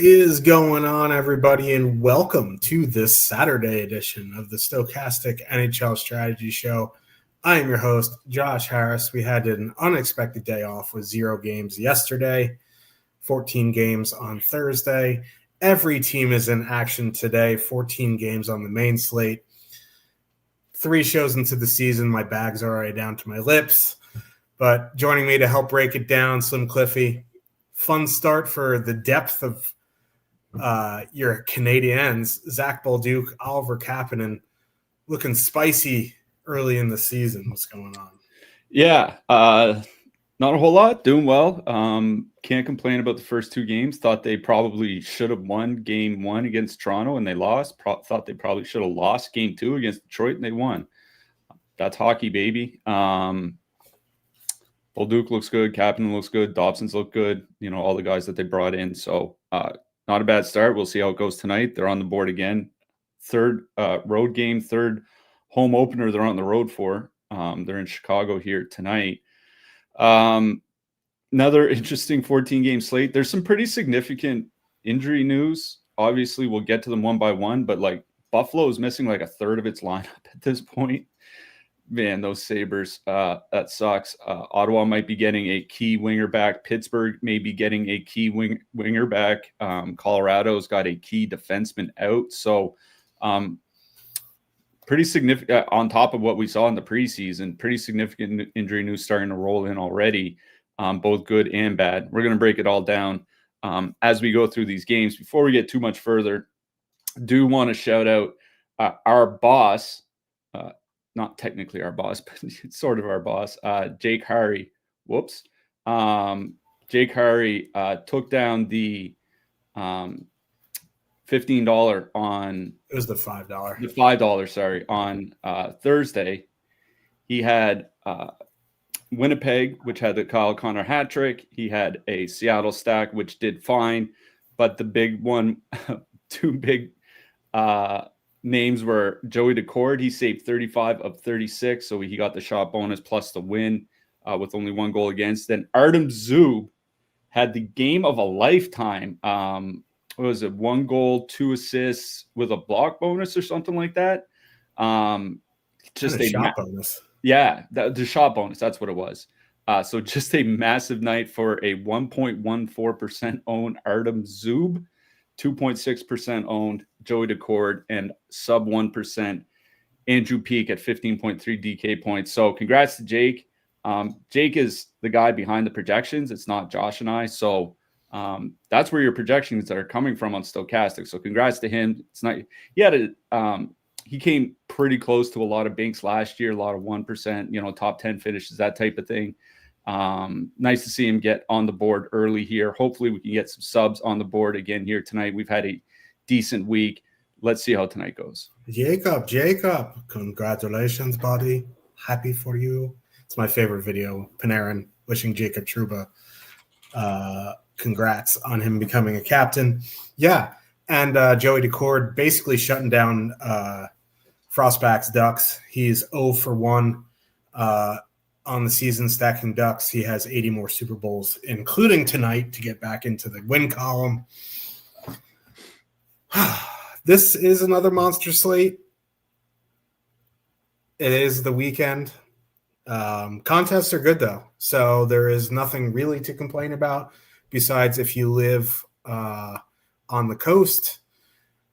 is going on, everybody, and welcome to this Saturday edition of the Stochastic NHL Strategy Show. I am your host, Josh Harris. We had an unexpected day off with 0 games yesterday, 14 games on Thursday. Every team is in action today, 14 games on the main slate. 3 shows into the season, my bag's already down to my lips. But joining me to help break it down, Slim Cliffy. Fun start for the depth of your Canadiens. Zach Bolduc, Oliver Kapanen, looking spicy early in the season. What's going on? Yeah, not a whole lot. Doing well. Can't complain about the first 2 games. Thought they probably should have won game 1 against Toronto and they lost. Thought they probably should have lost game 2 against Detroit and they won. That's hockey, baby. Bolduc looks good. Kapanen looks good. Dobson's look good. You know, all the guys that they brought in. So not a bad start. We'll see how it goes tonight. They're on the board again. 3rd road game, 3rd home opener they're on the road for. They're in Chicago here tonight. Another interesting 14-game slate. There's some pretty significant injury news. Obviously, we'll get to them one by one, but like Buffalo is missing like a third of its lineup at this point. Man, those Sabres, that sucks. Ottawa might be getting a key winger back. Pittsburgh may be getting a key winger back. Colorado's got a key defenseman out. So pretty significant on top of what we saw in the preseason. Pretty significant injury news starting to roll in already, both good and bad. We're going to break it all down as we go through these games. Before we get too much further, do want to shout out our boss, not technically our boss, but it's sort of our boss, Jake Harry. Whoops. Jake Harry took down the $15 on... It was the $5. The $5, sorry, on Thursday. He had Winnipeg, which had the Kyle Connor hat trick. He had a Seattle stack, which did fine. But the big one, 2 big names were Joey Decord. He saved 35 of 36, so he got the shot bonus plus the win with only 1 goal against. Then Artem Zub had the game of a lifetime. What was it? 1 goal, 2 assists with a block bonus or something like that. Just a shot bonus. Yeah, the shot bonus. That's what it was. So just a massive night for a 1.14% owned Artem Zub. 2.6% owned Joey Decord, and sub 1% Andrew Peak at 15.3 DK points. So congrats to Jake. Jake is the guy behind the projections. It's not Josh and I. So that's where your projections are coming from on Stochastic. So congrats to him. It's not he came pretty close to a lot of banks last year, a lot of 1%, top 10 finishes, that type of thing. Nice to see him get on the board early here. Hopefully we can get some subs on the board again here tonight. We've had a decent week. Let's see how tonight goes. Jacob, congratulations, buddy. Happy for you. It's my favorite video. Panarin wishing Jacob Trouba congrats on him becoming a captain. Yeah, and Joey Decord basically shutting down Frostback's Ducks. He's 0 for 1 on the season stacking Ducks. He has 80 more Super Bowls, including tonight, to get back into the win column. This is another monster slate. It is the weekend. Contests are good, though, so there is nothing really to complain about besides if you live on the coast,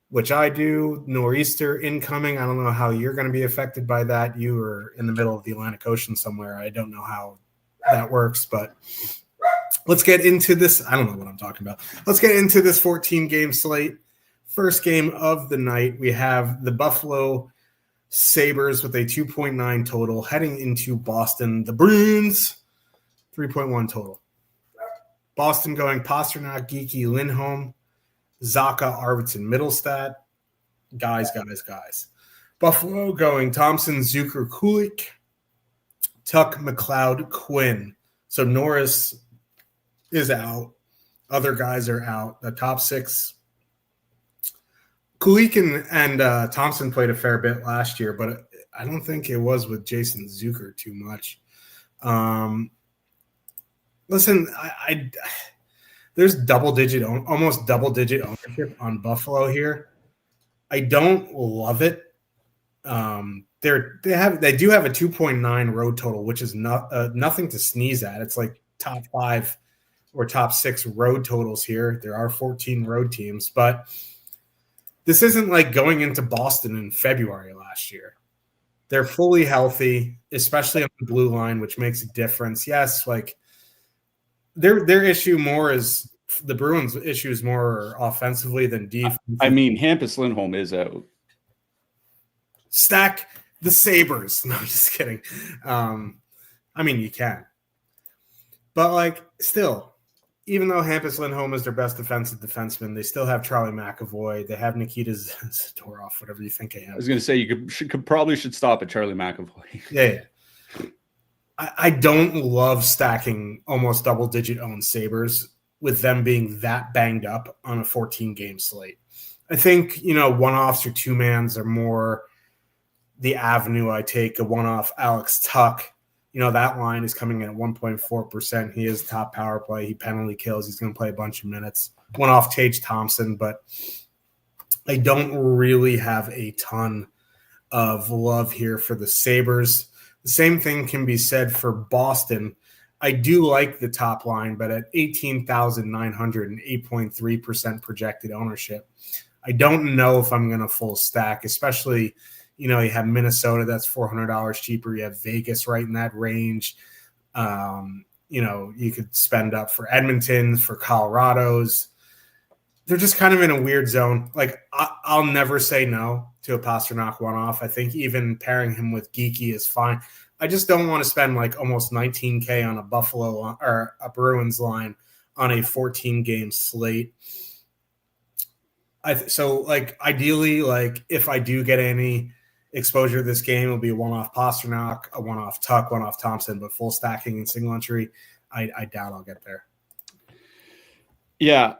which I do. Nor'easter incoming. I don't know how you're going to be affected by that. You are in the middle of the Atlantic Ocean somewhere. I don't know how that works, but let's get into this. I don't know what I'm talking about. Let's get into this 14-game slate. First game of the night, we have the Buffalo Sabres with a 2.9 total heading into Boston. The Bruins, 3.1 total. Boston going Pasternak, Geeky, Lindholm, Zacha, Arvidsson, Middlestat. Guys. Buffalo going Thompson, Zucker, Kulik, Tuck, McLeod, Quinn. So Norris is out. Other guys are out. The top 6. Kulik and Thompson played a fair bit last year, but I don't think it was with Jason Zucker too much. Listen, There's almost double digit ownership on Buffalo here. I don't love it. They do have a 2.9 road total, which is nothing to sneeze at. It's like top 5 or top 6 road totals here. There are 14 road teams, but this isn't like going into Boston in February last year. They're fully healthy, especially on the blue line, which makes a difference. Yes, like their issue more is the Bruins' issue is more offensively than defense. I mean, Hampus Lindholm is out. Stack the Sabres. No, I'm just kidding. I mean, you can. But, like, still, even though Hampus Lindholm is their best defensive defenseman, they still have Charlie McAvoy. They have Nikita Zadorov, whatever you think of him. I was going to say, you probably should stop at Charlie McAvoy. Yeah. I don't love stacking almost double-digit owned Sabres with them being that banged up on a 14-game slate. I think, one-offs or two-mans are more the avenue I take. A one-off Alex Tuck. That line is coming in at 1.4%. He is top power play. He penalty kills. He's going to play a bunch of minutes. One-off Tage Thompson, but I don't really have a ton of love here for the Sabres. The same thing can be said for Boston. I do like the top line, but at 18,900 and 8.3% projected ownership, I don't know if I'm going to full stack, especially, you have Minnesota, that's $400 cheaper. You have Vegas right in that range. You could spend up for Edmonton, for Colorado's. They're just kind of in a weird zone. Like, I'll never say no to a Pastrnak one-off. I think even pairing him with Geeky is fine. I just don't want to spend like almost $19K on a Buffalo or a Bruins line on a 14-game slate. Ideally, if I do get any exposure to this game, it'll be a one-off Pastrnak, a one-off Tuck, one-off Thompson, but full stacking and single entry, I doubt I'll get there. Yeah,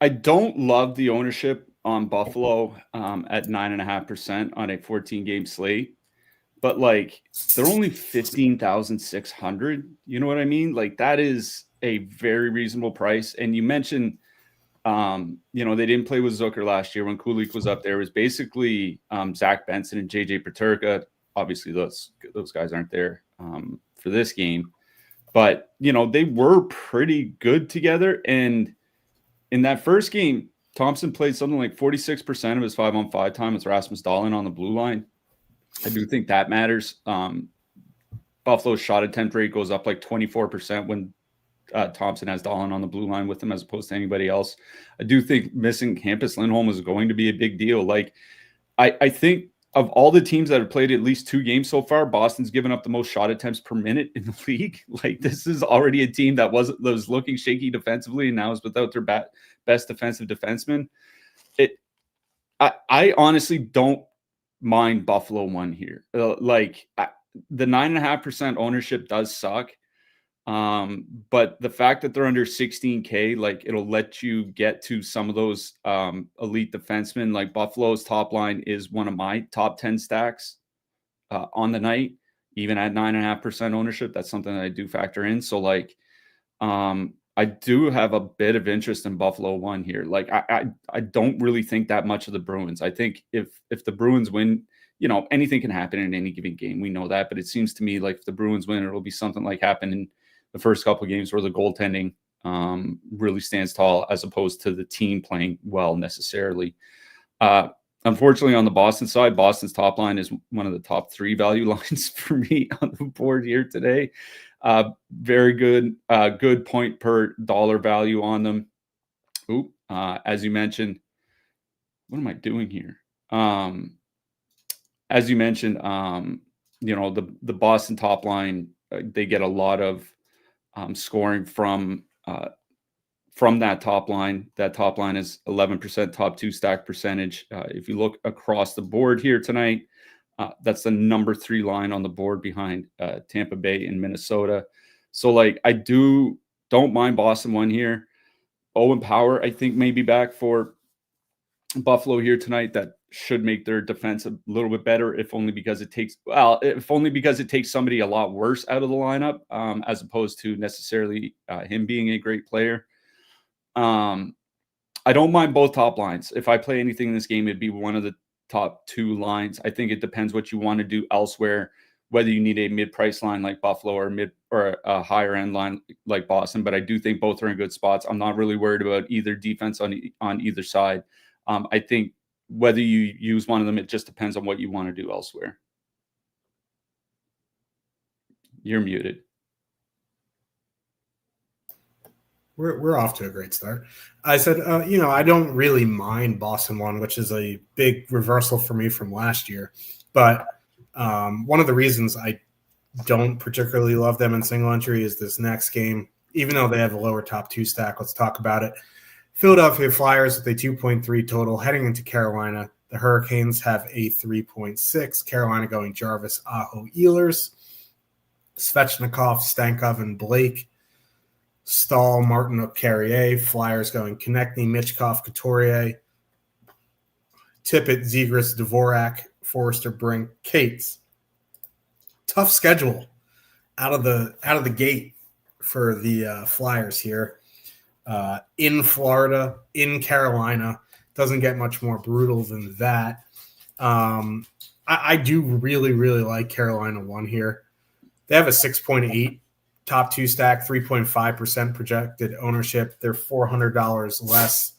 I don't love the ownership on Buffalo at 9.5% on a 14-game slate, but they're only 15,600. You know what I mean? That is a very reasonable price. And you mentioned, they didn't play with Zucker last year when Kulich was up there. It was basically Zach Benson and JJ Peterka. Obviously, those guys aren't there for this game, but they were pretty good together. And in that first game, Thompson played something like 46% of his 5-on-5 time with Rasmus Dahlin on the blue line. I do think that matters. Buffalo's shot attempt rate goes up like 24% when Thompson has Dahlin on the blue line with him as opposed to anybody else. I do think missing Hampus Lindholm is going to be a big deal. I think of all the teams that have played at least 2 games so far, Boston's given up the most shot attempts per minute in the league. This is already a team that was looking shaky defensively and now is without their best defensive defenseman. I honestly don't mind Buffalo one here. The 9.5% ownership does suck. But the fact that they're under 16K, it'll let you get to some of those elite defensemen. Buffalo's top line is one of my top 10 stacks on the night, even at 9.5% ownership. That's something that I do factor in. So I do have a bit of interest in Buffalo one here. I don't really think that much of the Bruins. I think if the Bruins win, anything can happen in any given game. We know that, but it seems to me like if the Bruins win, it'll be something like happened in the first couple of games where the goaltending really stands tall as opposed to the team playing well necessarily. Unfortunately, on the Boston side, Boston's top line is one of the top 3 value lines for me on the board here today. Very good point per dollar value on them. As you mentioned, what am I doing here? As you mentioned, the Boston top line, they get a lot of scoring from that top line. That top line is 11% top 2 stack percentage. If you look across the board here tonight, that's the number 3 line on the board behind Tampa Bay and Minnesota. So I don't mind Boston one here. Owen Power, I think, may be back for Buffalo here tonight. That should make their defense a little bit better, if only because it takes somebody a lot worse out of the lineup, as opposed to necessarily him being a great player. I don't mind both top lines. If I play anything in this game, it'd be one of the top two lines. I think it depends what you want to do elsewhere, whether you need a mid-price line like Buffalo or a higher end line like Boston. But I do think both are in good spots. I'm not really worried about either defense on either side. I think whether you use one of them, it just depends on what you want to do elsewhere. You're muted. We're off to a great start. I said, I don't really mind Boston 1, which is a big reversal for me from last year. But one of the reasons I don't particularly love them in single entry is this next game. Even though they have a lower top 2 stack, let's talk about it. Philadelphia Flyers with a 2.3 total heading into Carolina. The Hurricanes have a 3.6. Carolina going Jarvis, Aho, Ehlers, Svechnikov, Stankov, and Blake. Stahl, Martinuk, Carrier. Flyers going Konechny, Michkov, Couturier, Tippett, Zegras, Dvorak, Forrester, Brink, Cates. Tough schedule out of the gate for the Flyers here. In Florida, in Carolina. Doesn't get much more brutal than that. I do really, really like Carolina 1 here. They have a 6.8 top 2 stack, 3.5% projected ownership. They're $400 less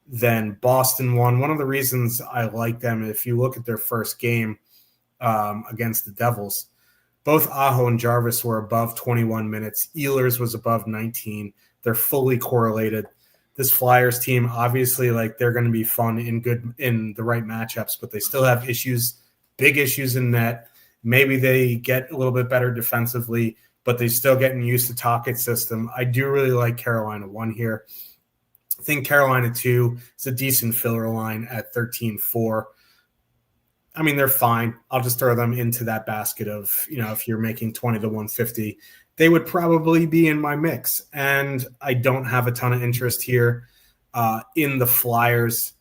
than Boston 1. One of the reasons I like them, if you look at their first game against the Devils, both Aho and Jarvis were above 21 minutes. Ehlers was above 19. They're fully correlated. This Flyers team, obviously, they're going to be fun in the right matchups, but they still have issues, big issues in net. Maybe they get a little bit better defensively, but they're still getting used to Tocchet's system. I do really like Carolina 1 here. I think Carolina 2 is a decent filler line at 13.4. I mean, they're fine. I'll just throw them into that basket of, if you're making 20 to 150, they would probably be in my mix. And I don't have a ton of interest here in the Flyers.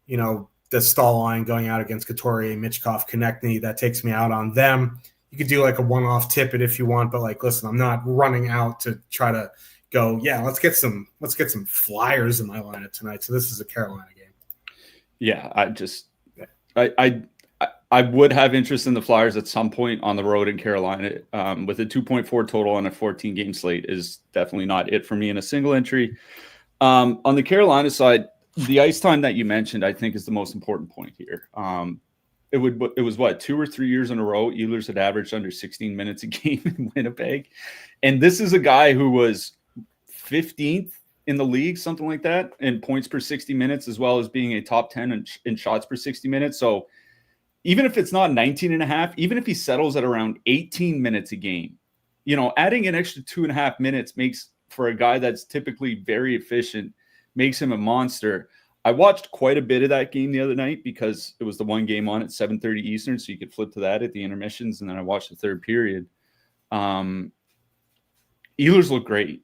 The Stahl line going out against Couturier, Michkov, Konechny, that takes me out on them. You could do a one-off Tippett if you want, but listen, I'm not running out to try to go, let's get some Flyers in my lineup tonight. So this is a Carolina game. Yeah, I would have interest in the Flyers at some point on the road in Carolina. With a 2.4 total on a 14-game slate is definitely not it for me in a single entry. On the Carolina side, the ice time that you mentioned, I think, is the most important point here. It was 2 or 3 years in a row Ehlers had averaged under 16 minutes a game in Winnipeg. And this is a guy who was 15th in the league, something like that, in points per 60 minutes, as well as being a top 10 in shots per 60 minutes. So even if it's not 19 and a half, even if he settles at around 18 minutes a game, adding an extra 2.5 minutes makes, for a guy that's typically very efficient, makes him a monster. I watched quite a bit of that game the other night because it was the one game on at 7:30 Eastern, so you could flip to that at the intermissions, and then I watched the third period. Ehlers look great.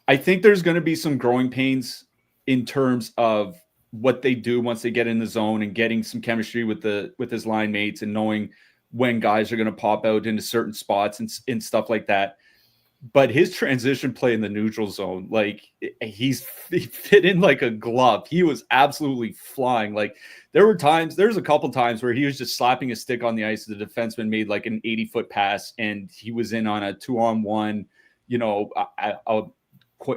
I think there's going to be some growing pains in terms of what they do once they get in the zone and getting some chemistry with his line mates and knowing when guys are going to pop out into certain spots and stuff like that. But his transition play in the neutral zone, he fit in like a glove. He was absolutely flying. There was a couple times where he was just slapping a stick on the ice. The defenseman made like an 80-foot pass, and he was in on a 2-on-1,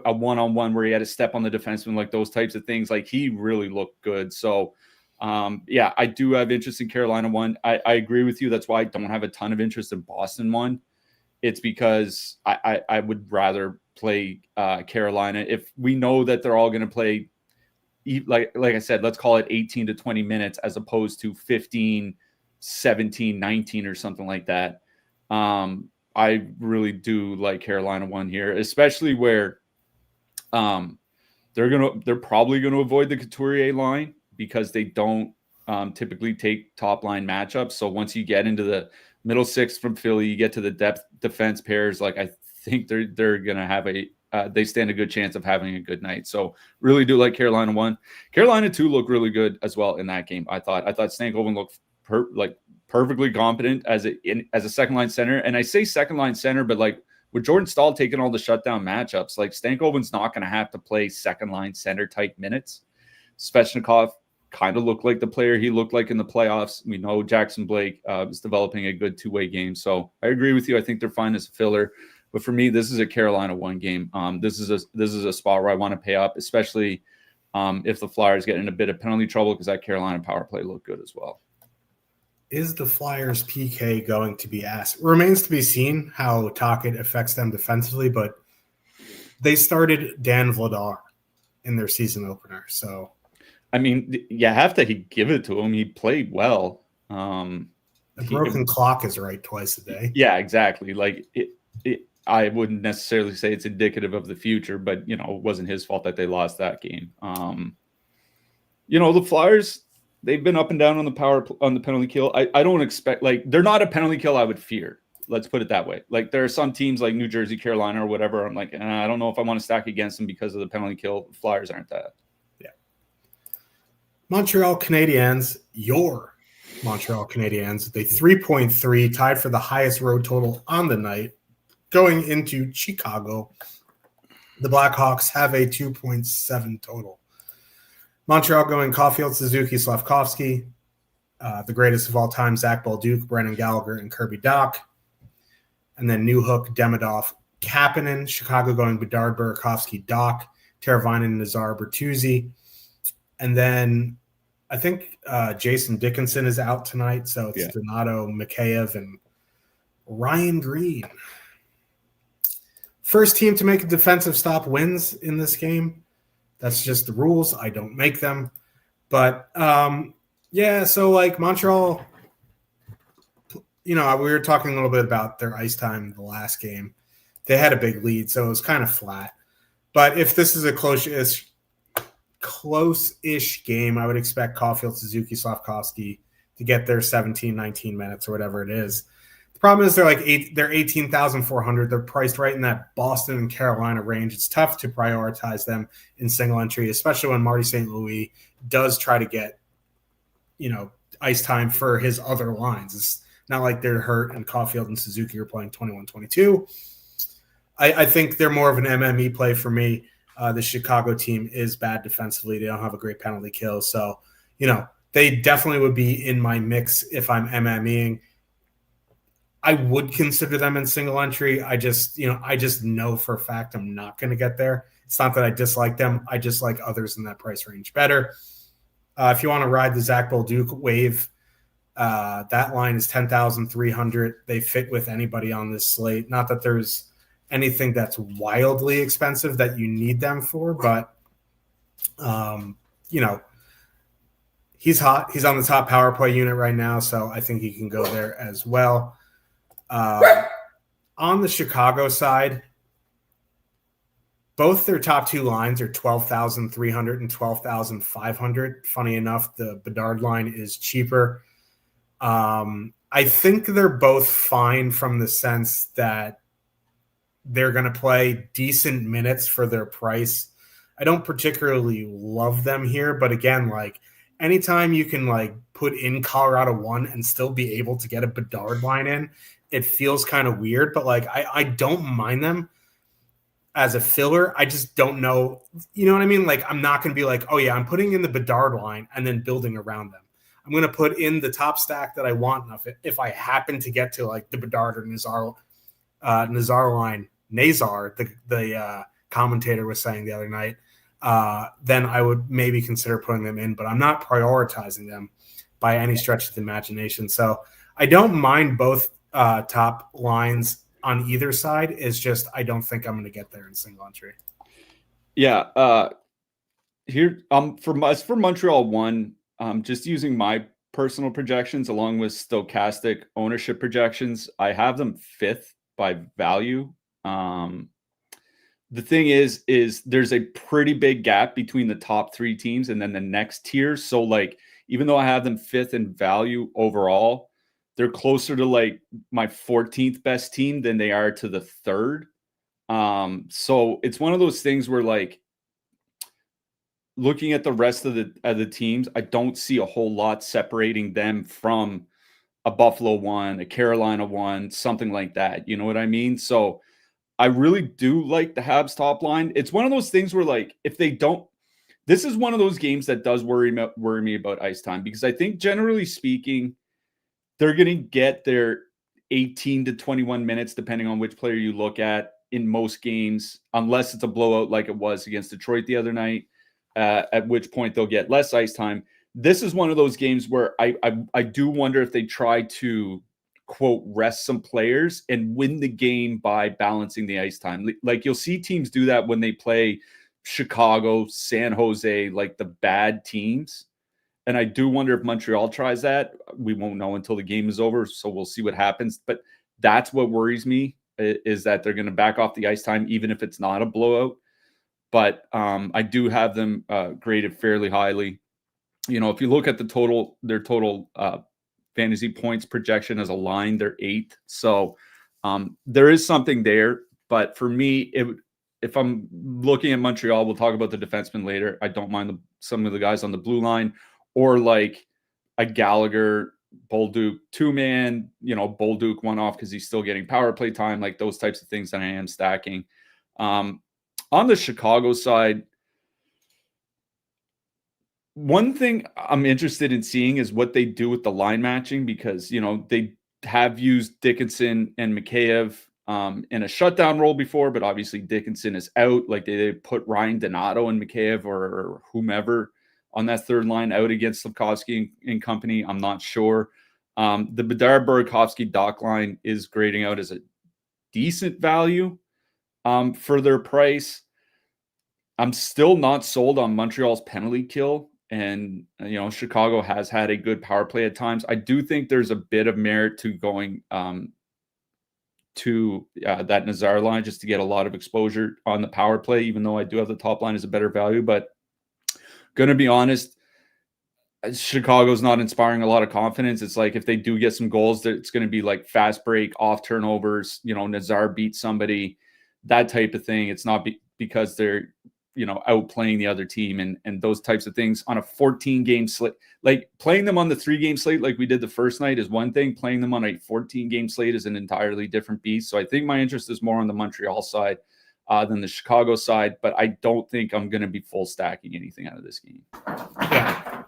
a one-on-one where he had to step on the defenseman, those types of things. He really looked good. So, I do have interest in Carolina 1. I agree with you. That's why I don't have a ton of interest in Boston 1. It's because I would rather play Carolina. If we know that they're all going to play, like I said, let's call it 18 to 20 minutes as opposed to 15, 17, 19 or something like that. I really do like Carolina 1 here, especially where they're probably going to avoid the Couturier line because they don't typically take top line matchups. So once you get into the middle six from Philly, you get to the depth defense pairs. I think they're going to have they stand a good chance of having a good night. So really do like Carolina 1. Carolina 2 looked really good as well in that game. I thought Stankoven looked perfectly competent as a second line center. And I say second line center, but with Jordan Staal taking all the shutdown matchups, like Stankoven's not going to have to play second line center type minutes. Svechnikov kind of looked like the player he looked like in the playoffs. We know Jackson Blake is developing a good two-way game. So I agree with you. I think they're fine as a filler. But for me, this is a Carolina one game. This is a spot where I want to pay up, especially if the Flyers get in a bit of penalty trouble, because that Carolina power play looked good as well. Is the Flyers PK going to be asked? It remains to be seen how Tocchet affects them defensively, but they started Dan Vladar in their season opener. So, I mean, you have to give it to him. He played well. The broken clock is right twice a day. Yeah, exactly. Like I wouldn't necessarily say it's indicative of the future, but it wasn't his fault that they lost that game. The Flyers, they've been up and down on the penalty kill. I don't expect, like, they're not a penalty kill I would fear. Let's put it that way. Like, there are some teams like New Jersey, Carolina, or whatever. I'm like, I don't know if I want to stack against them because of the penalty kill. The Flyers aren't that. Yeah. Montreal Canadiens, your Montreal Canadiens, they 3.3, tied for the highest road total on the night. Going into Chicago, the Blackhawks have a 2.7 total. Montreal going Caulfield, Suzuki, Slavkovsky, the greatest of all time, Zach Balduke, Brendan Gallagher, and Kirby Dach. And then Newhook, Demidov, Kapanen. Chicago going Bedard, Burakovsky, Dach, Teravainen, Nazar, Bertuzzi. And then I think Jason Dickinson is out tonight, so it's Donato, Mikheyev, and Ryan Green. First team to make a defensive stop wins in this game. That's just the rules. I don't make them. But, so like Montreal, we were talking a little bit about their ice time the last game. They had a big lead, so it was kind of flat. But if this is a close-ish game, I would expect Caulfield, Suzuki, Slavkovsky to get their 17, 19 minutes or whatever it is. The problem is they're 18,400. They're priced right in that Boston and Carolina range. It's tough to prioritize them in single entry, especially when Marty St. Louis does try to get, ice time for his other lines. It's not like they're hurt and Caulfield and Suzuki are playing 21-22. I think they're more of an MME play for me. The Chicago team is bad defensively. They don't have a great penalty kill. So, they definitely would be in my mix if I'm MMEing. I would consider them in single entry. I just know for a fact I'm not going to get there. It's not that I dislike them. I just like others in that price range better. If you want to ride the Zach Balduke wave, that line is 10,300. They fit with anybody on this slate. Not that there's anything that's wildly expensive that you need them for, but he's hot. He's on the top power play unit right now, so I think he can go there as well. On the Chicago side, both their top two lines are 12,300 and 12,500. Funny enough, the Bedard line is cheaper. I think they're both fine from the sense that they're going to play decent minutes for their price. I don't particularly love them here, but again, anytime you can put in Colorado 1 and still be able to get a Bedard line in, it feels kind of weird, but I don't mind them as a filler. I just don't know. You know what I mean? I'm not going to be oh yeah, I'm putting in the Bedard line and then building around them. I'm going to put in the top stack that I want enough. If I happen to get to the Bedard or Nazar line, the commentator was saying the other night, then I would maybe consider putting them in, but I'm not prioritizing them by any stretch of the imagination. So I don't mind both top lines on either side. It's just I don't think I'm going to get there in single entry. Yeah. Here, for Montreal 1, just using my personal projections along with stochastic ownership projections, I have them 5th by value. The thing is there's a pretty big gap between the top 3 teams and then the next tier. So even though I have them 5th in value overall, they're closer to my 14th best team than they are to the 3rd. So it's one of those things where looking at the rest of the teams, I don't see a whole lot separating them from a Buffalo 1, a Carolina 1, something like that. You know what I mean? So I really do like the Habs top line. It's one of those things where, like, if they don't, this is one of those games that does worry me about ice time, because I think generally speaking, they're going to get their 18 to 21 minutes, depending on which player you look at, in most games, unless it's a blowout like it was against Detroit the other night, at which point they'll get less ice time. This is one of those games where I do wonder if they try to, quote, rest some players and win the game by balancing the ice time. Like, you'll see teams do that when they play Chicago, San Jose, like the bad teams. And I do wonder if Montreal tries that. We won't know until the game is over, so we'll see what happens. But that's what worries me, is that they're going to back off the ice time, even if it's not a blowout. But I do have them graded fairly highly. You know, if you look at their total fantasy points projection as a line, they're 8th. So there is something there. But for me, if I'm looking at Montreal, we'll talk about the defensemen later. I don't mind some of the guys on the blue line, or like a Gallagher, Bolduc 2-man, you know, Bolduc 1-off because he's still getting power play time, like those types of things that I am stacking. On the Chicago side, one thing I'm interested in seeing is what they do with the line matching, because, you know, they have used Dickinson and Mikheyev in a shutdown role before, but obviously Dickinson is out. Like, they put Ryan Donato and Mikheyev or whomever on that third line out against Slafkovsky and company. I'm not sure. The Bedard Burakovsky dock line is grading out as a decent value for their price. I'm still not sold on Montreal's penalty kill. And, you know, Chicago has had a good power play at times. I do think there's a bit of merit to going to that Nazar line, just to get a lot of exposure on the power play, even though I do have the top line as a better value. But going to be honest, Chicago's not inspiring a lot of confidence. It's like, if they do get some goals, it's going to be like fast break, off turnovers, you know, Nazar beat somebody, that type of thing. It's not because they're, you know, outplaying the other team and those types of things on a 14-game slate. Like, playing them on the 3-game slate like we did the first night is one thing. Playing them on a 14-game slate is an entirely different beast. So I think my interest is more on the Montreal side than the Chicago side, but I don't think I'm going to be full stacking anything out of this game. Yeah.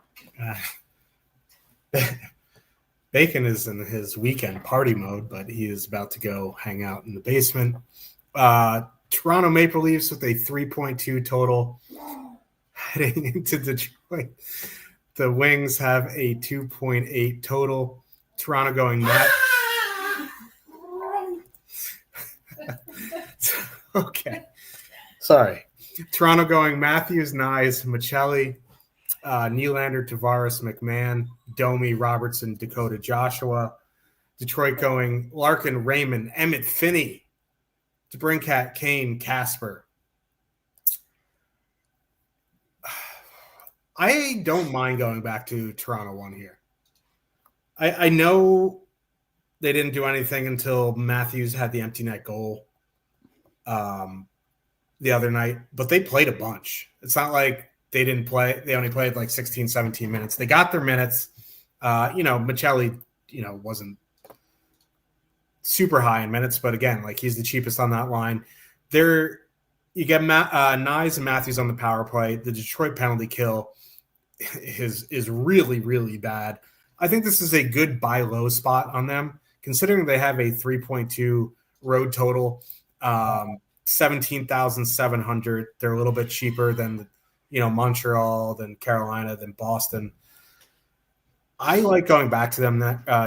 Bacon is in his weekend party mode, but he is about to go hang out in the basement. Toronto Maple Leafs with a 3.2 total heading into Detroit. The Wings have a 2.8 total. Toronto going that. Okay. Sorry. Toronto going Matthews, Nyes, Michelli, Nylander, Tavares, McMahon, Domi, Robertson, Dakota, Joshua. Detroit going Larkin, Raymond, Emmett, Finney, DeBrincat, Kane, Casper. I don't mind going back to Toronto 1 here. I know they didn't do anything until Matthews had the empty net goal the other night, but they played a bunch. It's not like they didn't play. They only played like 16, 17 minutes. They got their minutes. You know, Michelli, you know, wasn't super high in minutes, but again, like, he's the cheapest on that line. There, you get Nyes and Matthews on the power play. The Detroit penalty kill is really, really bad. I think this is a good buy low spot on them, considering they have a 3.2 road total, 17,700. They're a little bit cheaper than, you know, Montreal, than Carolina, than Boston. I like going back to them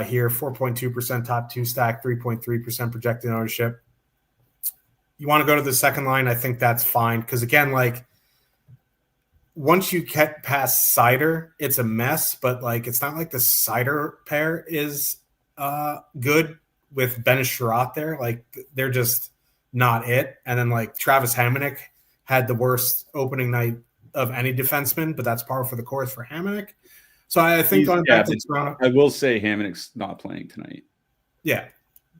here. 4.2% top 2 stack, 3.3% projected ownership. You want to go to the second line, I think that's fine. Because again, like, once you get past Seider, it's a mess. But like, it's not like the Seider pair is good with Ben Sherratt there. Like, they're just not it. And then like Travis Hamonic had the worst opening night of any defenseman, but that's par for the course for Hamonic. So I think going back to Toronto, I will say Hamonic's not playing tonight. Yeah,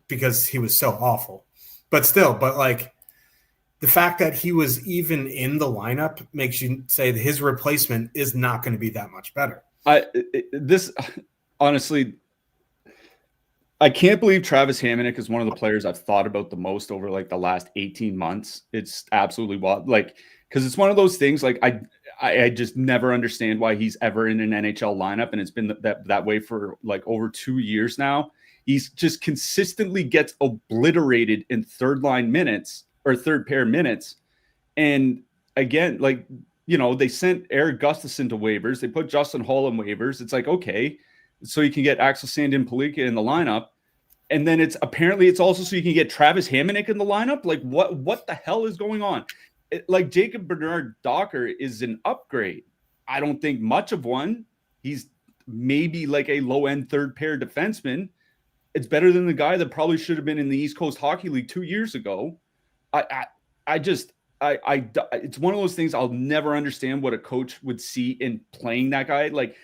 because he was so awful. But still, like, the fact that he was even in the lineup makes you say that his replacement is not going to be that much better. This honestly, I can't believe Travis Hamonic is one of the players I've thought about the most over like the last 18 months. It's absolutely wild. Like, because it's one of those things like I just never understand why he's ever in an NHL lineup. And it's been that way for like over 2 years now. He's just consistently gets obliterated in third line minutes or third pair minutes. And again, like, they sent Eric Gustafsson to waivers. They put Justin Hall in waivers. It's like, okay, so you can get Axel Sandin-Pellikka in the lineup. And then it's also so you can get Travis Hamonic in the lineup. Like what the hell is going on? Like Jacob Bernard Docker is an upgrade. I don't think much of one. He's maybe like a low end third pair defenseman. It's better than the guy that probably should have been in the East Coast Hockey League 2 years ago. It's one of those things I'll never understand what a coach would see in playing that guy. Like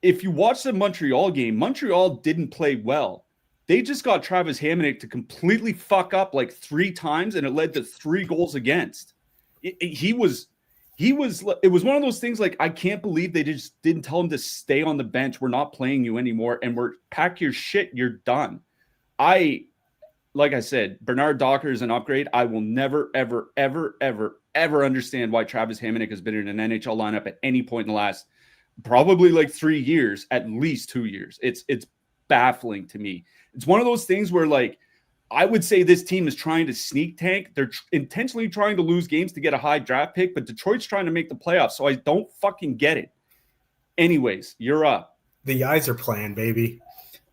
if you watch the Montreal game, Montreal didn't play well. They just got Travis Hamonic to completely fuck up like 3 times, and it led to 3 goals against. It was one of those things like, I can't believe they just didn't tell him to stay on the bench. We're not playing you anymore, and pack your shit. You're done. Like I said, Bernard Docker is an upgrade. I will never, ever, ever, ever, ever understand why Travis Hamonic has been in an NHL lineup at any point in the last probably like 3 years, at least 2 years. It's baffling to me. It's one of those things where, like, I would say this team is trying to sneak tank. They're intentionally trying to lose games to get a high draft pick, but Detroit's trying to make the playoffs, so I don't fucking get it. Anyways, you're up. The Yzer plan, baby.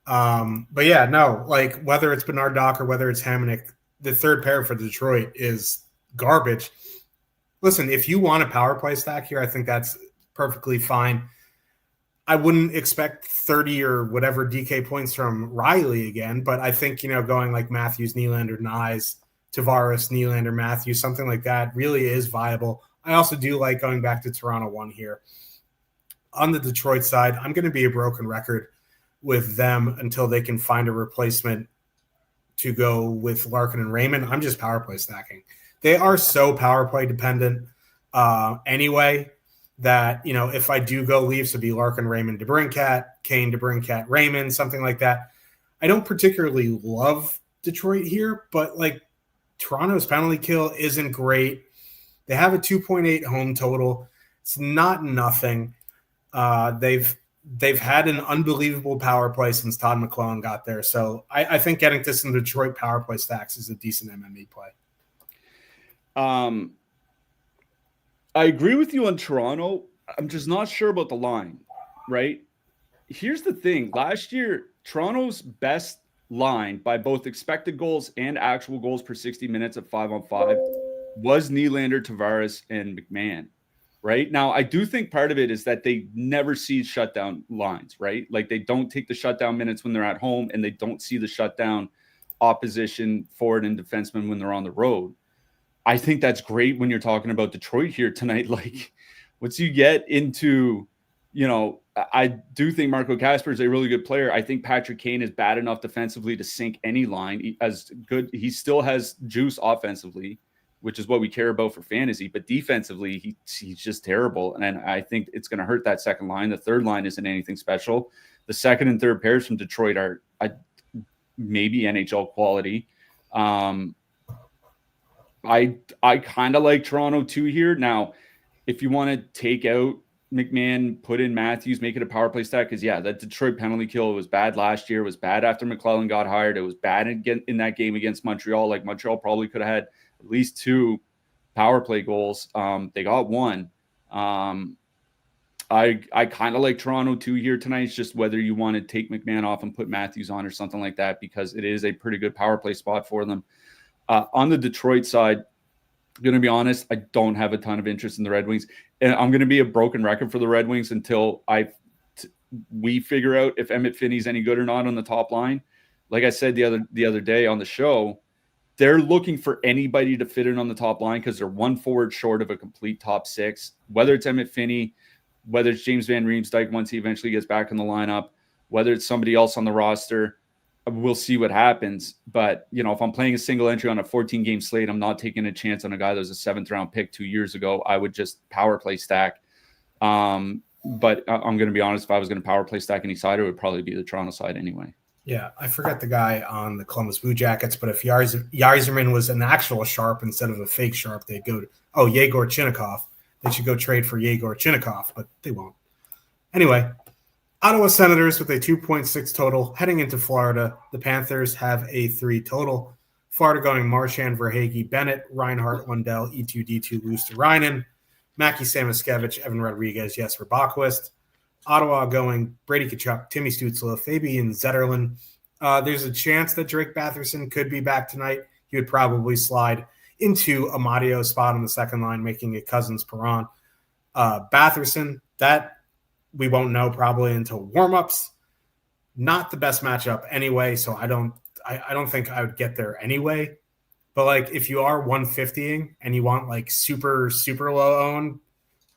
But yeah, no, like whether it's Bernard Docker, whether it's Hamonic, the third pair for Detroit is garbage. Listen, if you want a power play stack here, I think that's perfectly fine. I wouldn't expect 30 or whatever DK points from Riley again, but I think, going like Matthews, Nylander, Nyes, Tavares, Nylander, Matthews, something like that really is viable. I also do like going back to Toronto 1 here. On the Detroit side, I'm going to be a broken record with them until they can find a replacement to go with Larkin and Raymond. I'm just power play stacking. They are so power play dependent anyway that, if I do go Leafs, it'd be Larkin, Raymond, DeBrincat, Kane, DeBrincat, Raymond, something like that. I don't particularly love Detroit here, but like Toronto's penalty kill isn't great. They have a 2.8 home total. It's not nothing. They've had an unbelievable power play since Todd McClellan got there. So I think getting this in the Detroit power play stacks is a decent MME play. I agree with you on Toronto. I'm just not sure about the line, right? Here's the thing. Last year, Toronto's best line by both expected goals and actual goals per 60 minutes at 5-on-5 was Nylander, Tavares, and McMahon. Right now, I do think part of it is that they never see shutdown lines, right? Like they don't take the shutdown minutes when they're at home, and they don't see the shutdown opposition forward and defenseman when they're on the road. I think that's great when you're talking about Detroit here tonight. Like once you get into, I do think Marco Kasper is a really good player. I think Patrick Kane is bad enough defensively to sink any line. He still has juice offensively, which is what we care about for fantasy. But defensively, he's just terrible. And I think it's going to hurt that second line. The third line isn't anything special. The second and third pairs from Detroit are maybe NHL quality. I kind of like Toronto too here. Now, if you want to take out McMahon, put in Matthews, make it a power play stack, because that Detroit penalty kill was bad last year. It was bad after McClellan got hired. It was bad in that game against Montreal. Like Montreal probably could have had at least 2 power play goals. They got 1. I kind of like Toronto too here tonight. It's just whether you want to take McMahon off and put Matthews on or something like that, because it is a pretty good power play spot for them. On the Detroit side, I'm going to be honest, I don't have a ton of interest in the Red Wings. And I'm going to be a broken record for the Red Wings until we figure out if Emmett Finney's any good or not on the top line. Like I said the other day on the show, they're looking for anybody to fit in on the top line because they're one forward short of a complete top 6, whether it's Emmett Finney, whether it's James Van Riemsdyk once he eventually gets back in the lineup, whether it's somebody else on the roster. We'll see what happens. But, if I'm playing a single entry on a 14-game slate, I'm not taking a chance on a guy that was a 7th-round pick 2 years ago. I would just power play stack. But I'm going to be honest, if I was going to power play stack any side, it would probably be the Toronto side anyway. Yeah, I forget the guy on the Columbus Blue Jackets, but if Yzerman was an actual sharp instead of a fake sharp, they'd go to, Yegor Chinnikov. They should go trade for Yegor Chinnikov, but they won't. Anyway, Ottawa Senators with a 2.6 total heading into Florida. The Panthers have a 3 total. Florida going Marchand, Verhaeghe, Bennett, Reinhart, Lundell, E2D2, Luster-Reinen, Mackie Samoskevich, Evan Rodriguez, Jesper Boquist. Ottawa going Brady Tkachuk, Timmy Stützle, Fabian Zetterlund. There's a chance that Drake Batherson could be back tonight. He would probably slide into Amadio's spot on the second line, making it Cousins-Perron. Batherson, that we won't know probably until warmups. Not the best matchup anyway, so I don't think I would get there anyway. But like if you are 150ing and you want like super, super low owned,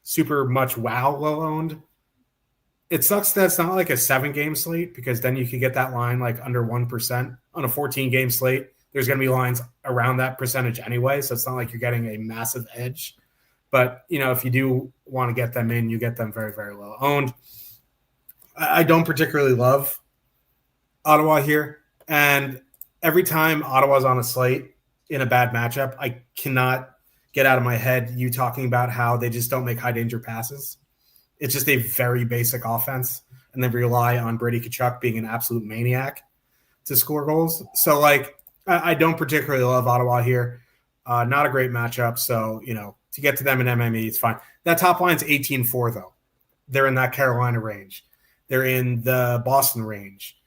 super much wow low owned, it sucks that it's not like a 7-game slate because then you could get that line like under 1% on a 14-game slate. There's going to be lines around that percentage anyway, so it's not like you're getting a massive edge. But, if you do want to get them in, you get them very, very low owned. I don't particularly love Ottawa here. And every time Ottawa's on a slate in a bad matchup, I cannot get out of my head you talking about how they just don't make high-danger passes. It's just a very basic offense, and they rely on Brady Tkachuk being an absolute maniac to score goals. So, I don't particularly love Ottawa here. Not a great matchup, so, to get to them in MME, it's fine. That top line's 18-4, though. They're in that Carolina range. They're in the Boston range.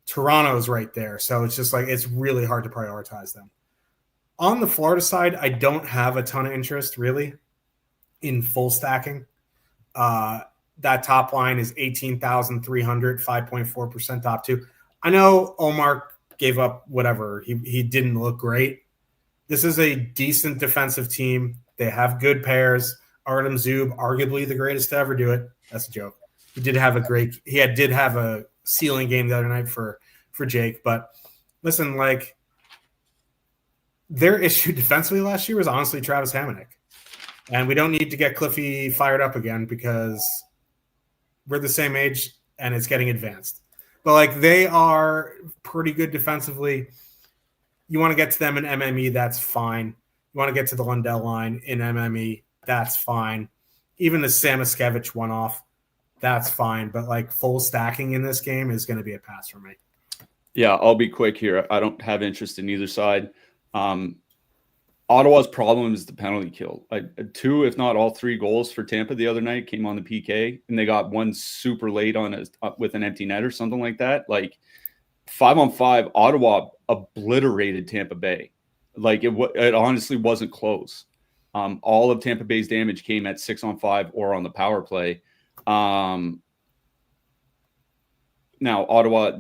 Toronto's right there, so it's just it's really hard to prioritize them. On the Florida side, I don't have a ton of interest, really, in full stacking. That top line is 18,300, 5.4% top 2. I know Omar gave up whatever. He didn't look great. This is a decent defensive team. They have good pairs. Artem Zub, arguably the greatest to ever do it. That's a joke. He did have a ceiling game the other night for Jake. But listen, their issue defensively last year was honestly Travis Hamonic. And we don't need to get Cliffy fired up again because we're the same age and it's getting advanced. But they are pretty good defensively. You want to get to them in MME, that's fine. You want to get to the Lundell line in MME, that's fine. Even the Samoskevich one-off, that's fine. But full stacking in this game is going to be a pass for me. Yeah, I'll be quick here. I don't have interest in either side. Ottawa's problem is the penalty kill. 2, if not all 3 goals for Tampa the other night came on the PK, and they got one super late on with an empty net or something like that. 5-on-5, Ottawa obliterated Tampa Bay. It honestly wasn't close. All of Tampa Bay's damage came at 6-on-5 or on the power play. Now Ottawa,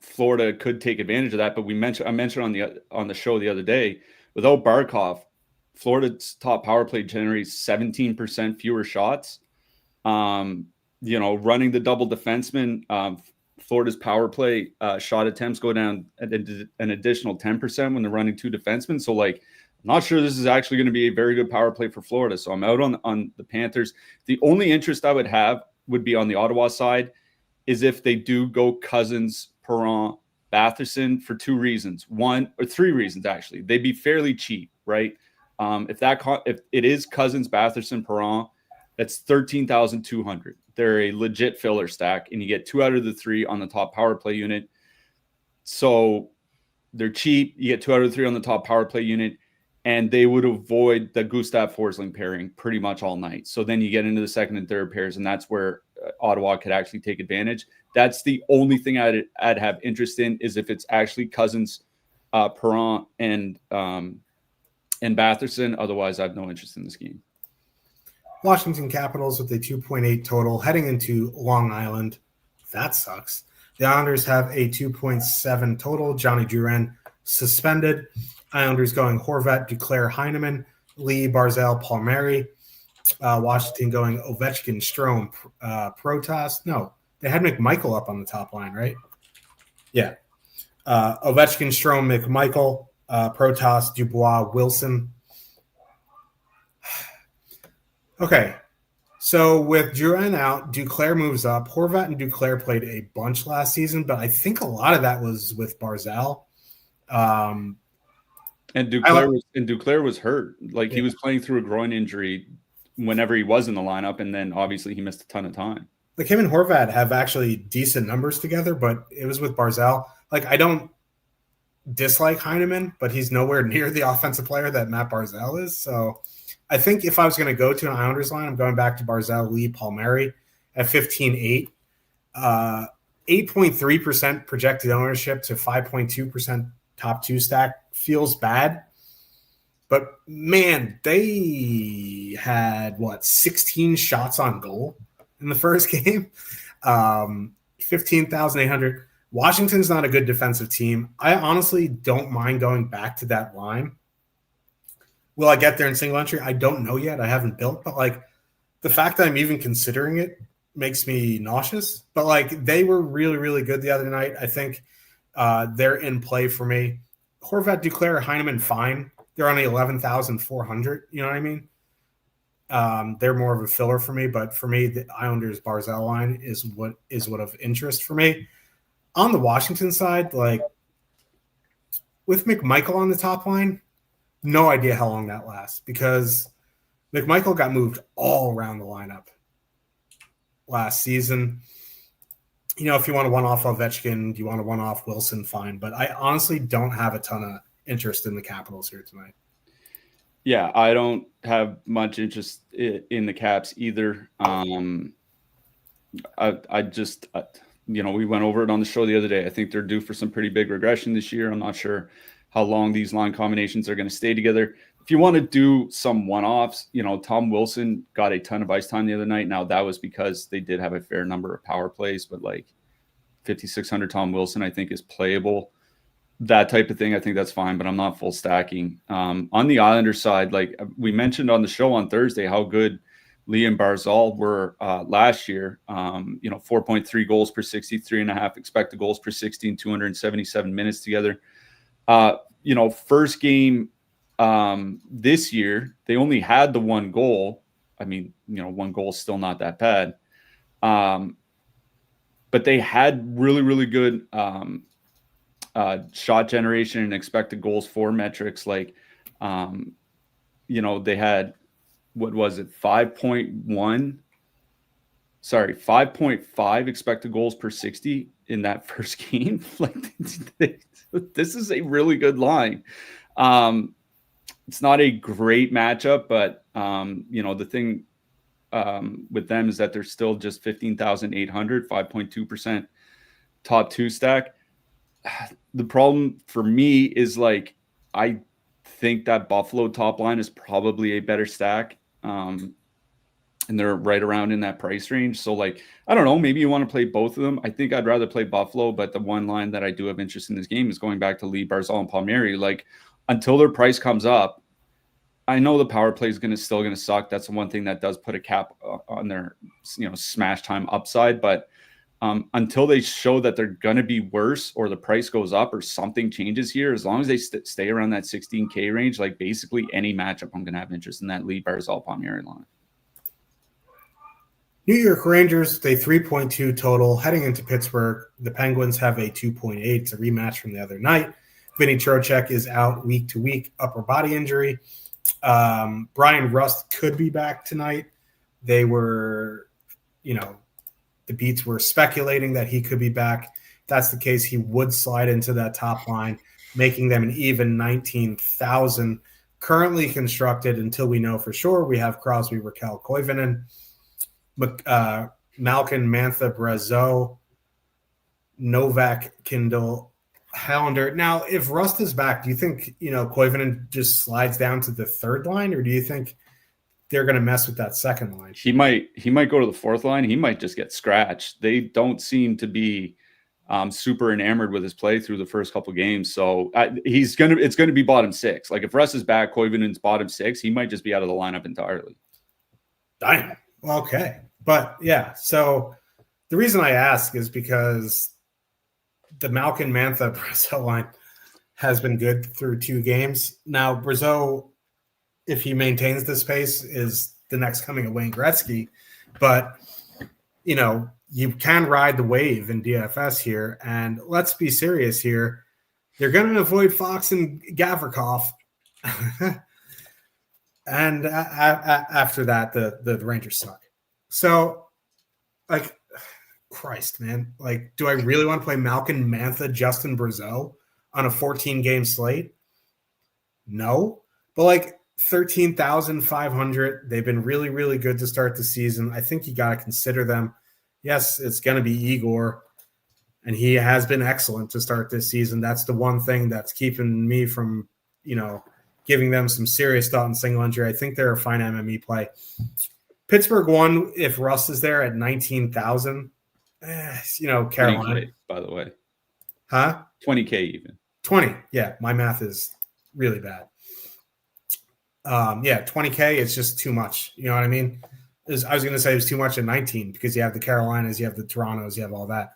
Florida could take advantage of that, but I mentioned on the show the other day, without Barkov, Florida's top power play generates 17% fewer shots. Running the double defenseman, Florida's power play shot attempts go down an additional 10% when they're running 2 defensemen. So, I'm not sure this is actually going to be a very good power play for Florida. So I'm out on the Panthers. The only interest I would have would be on the Ottawa side is if they do go Cousins, Perron, Batherson for 2 reasons. 3 reasons, actually. They'd be fairly cheap, right? If it is Cousins, Batherson, Perron, that's 13,200. They're a legit filler stack, and you get 2 out of the 3 on the top power play unit. So they're cheap. You get 2 out of the 3 on the top power play unit, and they would avoid the Gustav Forsling pairing pretty much all night. So then you get into the second and third pairs, and that's where Ottawa could actually take advantage. That's the only thing I'd have interest in is if it's actually Cousins, Perron, and Batherson. Otherwise, I have no interest in this game. Washington Capitals with a 2.8 total heading into Long Island. That sucks. The Islanders have a 2.7 total. Johnny Duran suspended. Islanders going Horvat, Duclair, Heineman, Lee, Barzal, Palmieri. Washington going Ovechkin, Strome, Protas. No, they had McMichael up on the top line, right? Yeah. Ovechkin, Strome, McMichael, Protas, Dubois, Wilson. Okay. So with Drouin out, Duclair moves up. Horvat and Duclair played a bunch last season, but I think a lot of that was with Barzal. And Duclair was hurt. Like he was playing through a groin injury whenever he was in the lineup, and then obviously he missed a ton of time. Like him and Horvat have actually decent numbers together, but it was with Barzal. Like I don't dislike Heineman, but he's nowhere near the offensive player that Matt Barzal is. So I think if I was going to go to an Islanders line, I'm going back to Barzal, Lee, Palmieri at 15-8. 8.3% projected ownership to 5.2% top two stack feels bad. But, man, they had, 16 shots on goal in the first game? 15,800. Washington's not a good defensive team. I honestly don't mind going back to that line. Will I get there in single entry? I don't know yet. I haven't built. But, the fact that I'm even considering it makes me nauseous. But, they were really, really good the other night. I think they're in play for me. Horvat, Duclair, Heineman, fine. They're only 11,400. You know what I mean? They're more of a filler for me. But for me, the Islanders Barzal line is what of interest for me. On the Washington side, with McMichael on the top line, no idea how long that lasts because McMichael got moved all around the lineup last season. If you want to one-off Ovechkin, you want to one-off Wilson, fine. But I honestly don't have a ton of interest in the Capitals here tonight. Yeah, I don't have much interest in the Caps either. We went over it on the show the other day. I think they're due for some pretty big regression this year. I'm not sure how long these line combinations are going to stay together. If you want to do some one-offs, Tom Wilson got a ton of ice time the other night. Now that was because they did have a fair number of power plays, but 5,600 Tom Wilson, I think is playable. That type of thing, I think that's fine, but I'm not full stacking. On the Islanders side, we mentioned on the show on Thursday, how good Lee and Barzal were last year. 4.3 goals per 60, 3.5 expected goals per 60 in 277 minutes together. First game this year, they only had the one goal. I mean, one goal is still not that bad. But they had really, really good shot generation and expected goals for metrics. They had, 5.5 expected goals per 60 in that first game. This is a really good line. It's not a great matchup, but the thing with them is that they're still just 15,800, 5.2% top two stack. The problem for me is I think that Buffalo top line is probably a better stack. And they're right around in that price range. So I don't know, maybe you want to play both of them. I think I'd rather play Buffalo, but the one line that I do have interest in this game is going back to Lee, Barzal, and Palmieri. Until their price comes up, I know the power play is still going to suck. That's the one thing that does put a cap on their, smash time upside. But until they show that they're going to be worse or the price goes up or something changes here, as long as they stay around that 16K range, basically any matchup, I'm going to have interest in that Lee, Barzal, Palmieri line. New York Rangers, they 3.2 total. Heading into Pittsburgh, the Penguins have a 2.8. It's a rematch from the other night. Vinny Trocheck is out week to week, upper body injury. Brian Rust could be back tonight. They were, the beats were speculating that he could be back. If that's the case, he would slide into that top line, making them an even 19,000. Currently constructed until we know for sure. We have Crosby, Raquel, Koivunen, Malkin, Mantha, Brazeau, Novak, Kindle, Hallander. Now, if Rust is back, do you think, Koivunen just slides down to the third line, or do you think they're going to mess with that second line? He might go to the fourth line. He might just get scratched. They don't seem to be super enamored with his play through the first couple games. So it's going to be bottom six. If Rust is back, Koivunen's bottom six, he might just be out of the lineup entirely. Damn. Okay. But yeah, so the reason I ask is because the Malkin, Mantha, Brazeau line has been good through 2 games. Now, Brazeau, if he maintains this pace, is the next coming of Wayne Gretzky. But, you can ride the wave in DFS here. And let's be serious here. They're going to avoid Fox and Gavrikov. And after that, the Rangers suck. So, Christ, man. Do I really want to play Malkin, Mantha, Justin Brazeau on a 14-game slate? No. But, 13,500. They've been really, really good to start the season. I think you got to consider them. Yes, it's going to be Igor, and he has been excellent to start this season. That's the one thing that's keeping me from, giving them some serious thought in single entry. I think they're a fine MME play. Pittsburgh won if Russ is there at 19,000. Carolina. 20K, by the way. Huh? 20K even. 20. Yeah, my math is really bad. 20K, it's just too much. You know what I mean? I was going to say it was too much at 19 because you have the Carolinas, you have the Torontos, you have all that,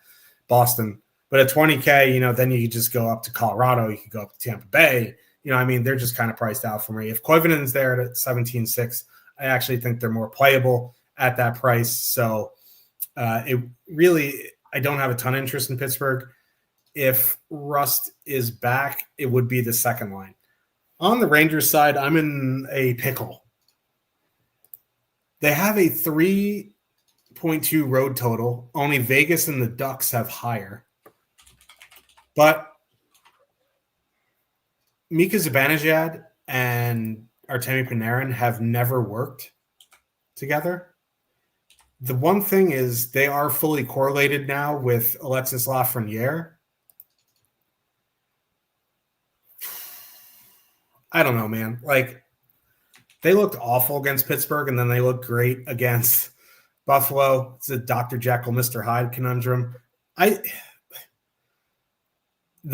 Boston. But at 20K, then you could just go up to Colorado. You could go up to Tampa Bay. They're just kind of priced out for me. If Koivinen's there at 17.6, I actually think they're more playable at that price. So I don't have a ton of interest in Pittsburgh. If Rust is back, it would be the second line. On the Rangers side, I'm in a pickle. They have a 3.2 road total. Only Vegas and the Ducks have higher. But Mika Zibanejad and Artemi Panarin have never worked together. The one thing is they are fully correlated now with Alexis Lafreniere. I don't know, man. They looked awful against Pittsburgh, and then they looked great against Buffalo. It's a Dr. Jekyll, Mr. Hyde conundrum. The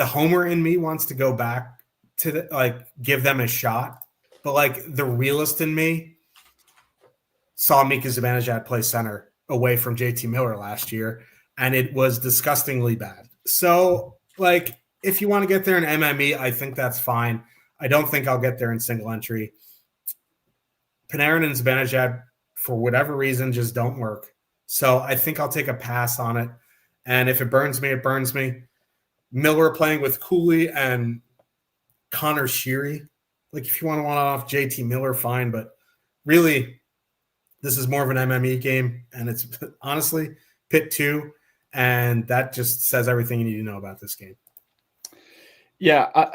homer in me wants to go back to give them a shot, but the realist in me saw Mika Zibanejad play center away from JT Miller last year, and it was disgustingly bad. So, if you want to get there in MME, I think that's fine. I don't think I'll get there in single entry. Panarin and Zibanejad, for whatever reason, just don't work. So I think I'll take a pass on it. And if it burns me, it burns me. Miller playing with Cooley and Connor Sheary. If you want to one off JT Miller, fine. But really, this is more of an MME game. And it's honestly Pitt 2. And that just says everything you need to know about this game. Yeah.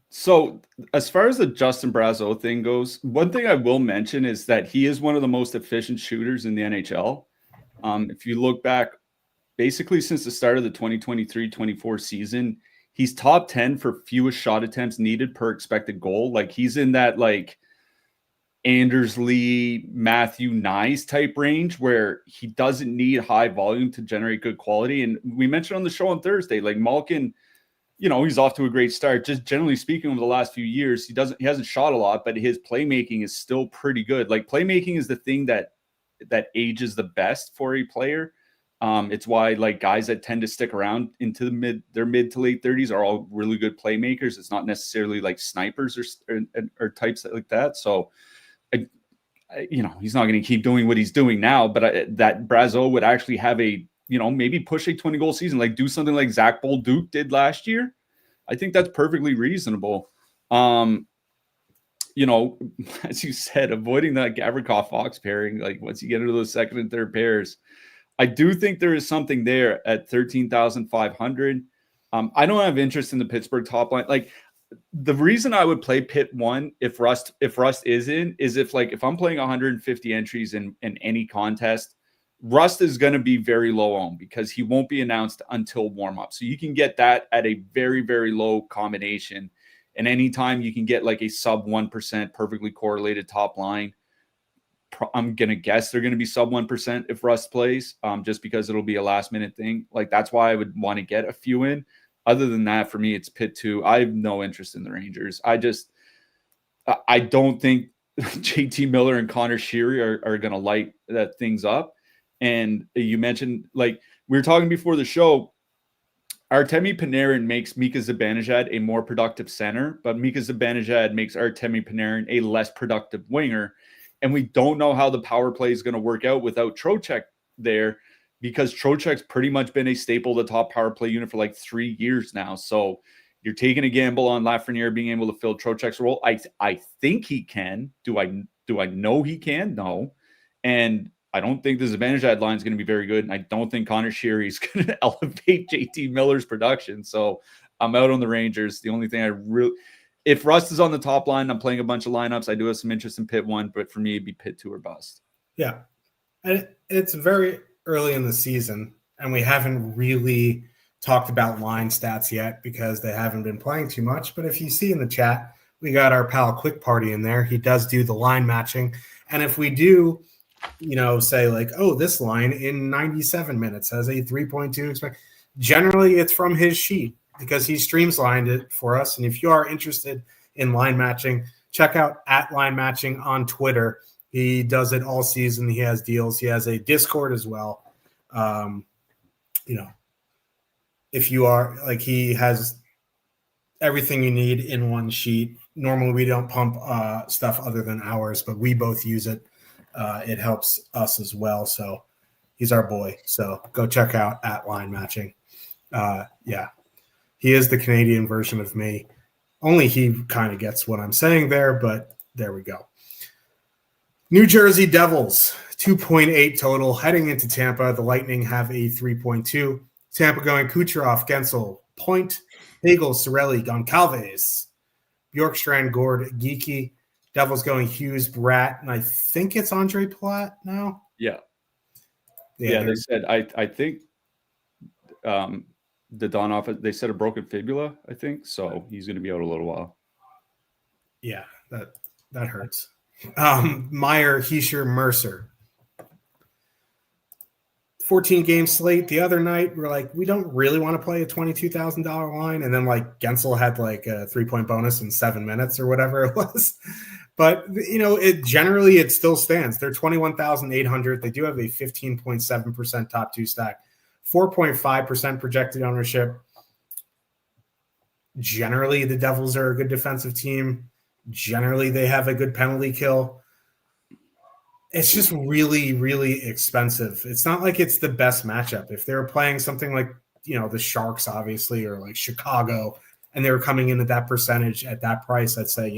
So as far as the Justin Brazeau thing goes, one thing I will mention is that he is one of the most efficient shooters in the NHL. If you look back, basically since the start of the 2023-24 season, he's top 10 for fewest shot attempts needed per expected goal. He's in that Anders Lee, Matthew Nyes type range where he doesn't need high volume to generate good quality. And we mentioned on the show on Thursday, Malkin, he's off to a great start. Just generally speaking, over the last few years, he hasn't shot a lot, but his playmaking is still pretty good. Playmaking is the thing that ages the best for a player. It's why guys that tend to stick around into their mid to late 30s are all really good playmakers. It's not necessarily snipers or types like that. So, he's not going to keep doing what he's doing now. But that Brazeau would actually have maybe push a 20-goal season, do something like Zach Bolduc did last year. I think that's perfectly reasonable. As you said, avoiding that Gavrikov-Fox pairing, once you get into those second and third pairs, I do think there is something there at 13,500. I don't have interest in the Pittsburgh top line. The reason I would play Pitt 1 if Rust is in is if I'm playing 150 entries in any contest, Rust is going to be very low owned because he won't be announced until warm up. So you can get that at a very, very low combination. And anytime you can get a sub 1% perfectly correlated top line, I'm going to guess they're going to be sub 1% if Rust plays, just because it'll be a last minute thing. That's why I would want to get a few in. Other than that, for me, it's Pitt 2. I have no interest in the Rangers. I don't think JT Miller and Connor Sheary are going to light things up. And you mentioned, we were talking before the show, Artemi Panarin makes Mika Zibanejad a more productive center, but Mika Zibanejad makes Artemi Panarin a less productive winger. And we don't know how the power play is going to work out without Trocheck there, because Trocheck's pretty much been a staple of the top power play unit for like 3 years now. So you're taking a gamble on Lafreniere being able to fill Trocheck's role. I think he can. Do I know he can? No. And I don't think this advantage ad line is going to be very good. And I don't think Connor Sheary is going to elevate JT Miller's production. So I'm out on the Rangers. The only thing if Rust is on the top line, I'm playing a bunch of lineups. I do have some interest in Pitt 1, but for me, it'd be Pitt 2 or bust. Yeah. And it's very early in the season, and we haven't really talked about line stats yet because they haven't been playing too much. But if you see in the chat, we got our pal Quick Party in there. He does do the line matching. And if we do, say like, oh, this line in 97 minutes has a 3.2 expect, generally it's from his sheet because he streamlined it for us. And if you are interested in line matching, check out @line-matching on Twitter. He does it all season. He has deals. He has a Discord as well. If you are like, he has everything you need in one sheet. Normally we don't pump stuff other than ours, but we both use it. It helps us as well. So he's our boy. So go check out @line-matching. Yeah, he is the Canadian version of me. Only he kind of gets what I'm saying there, but there we go. New Jersey Devils, 2.8 total. Heading into Tampa, the Lightning have a 3.2. Tampa going Kucherov, Gensel, Point, Hagel, Cirelli, Goncalves, Bjorkstrand, Gord, Geeky. Devils going Hughes, Bratt, and I think it's Andre Palat now. Yeah, they said, I think the Donoff, they said a broken fibula, I think. So he's going to be out a little while. Yeah, that hurts. Meyer, Heischer, Mercer. 14-game slate. The other night, we're like, we don't really want to play a $22,000 line. And then like Gensel had like a 3-point bonus in 7 minutes or whatever it was. But, it still stands. They're 21,800. They do have a 15.7% top two stack, 4.5% projected ownership. Generally, the Devils are a good defensive team. Generally, they have a good penalty kill. It's just really, really expensive. It's not like it's the best matchup. If they were playing something like, the Sharks, obviously, or like Chicago, and they were coming in at that percentage at that price, I'd say,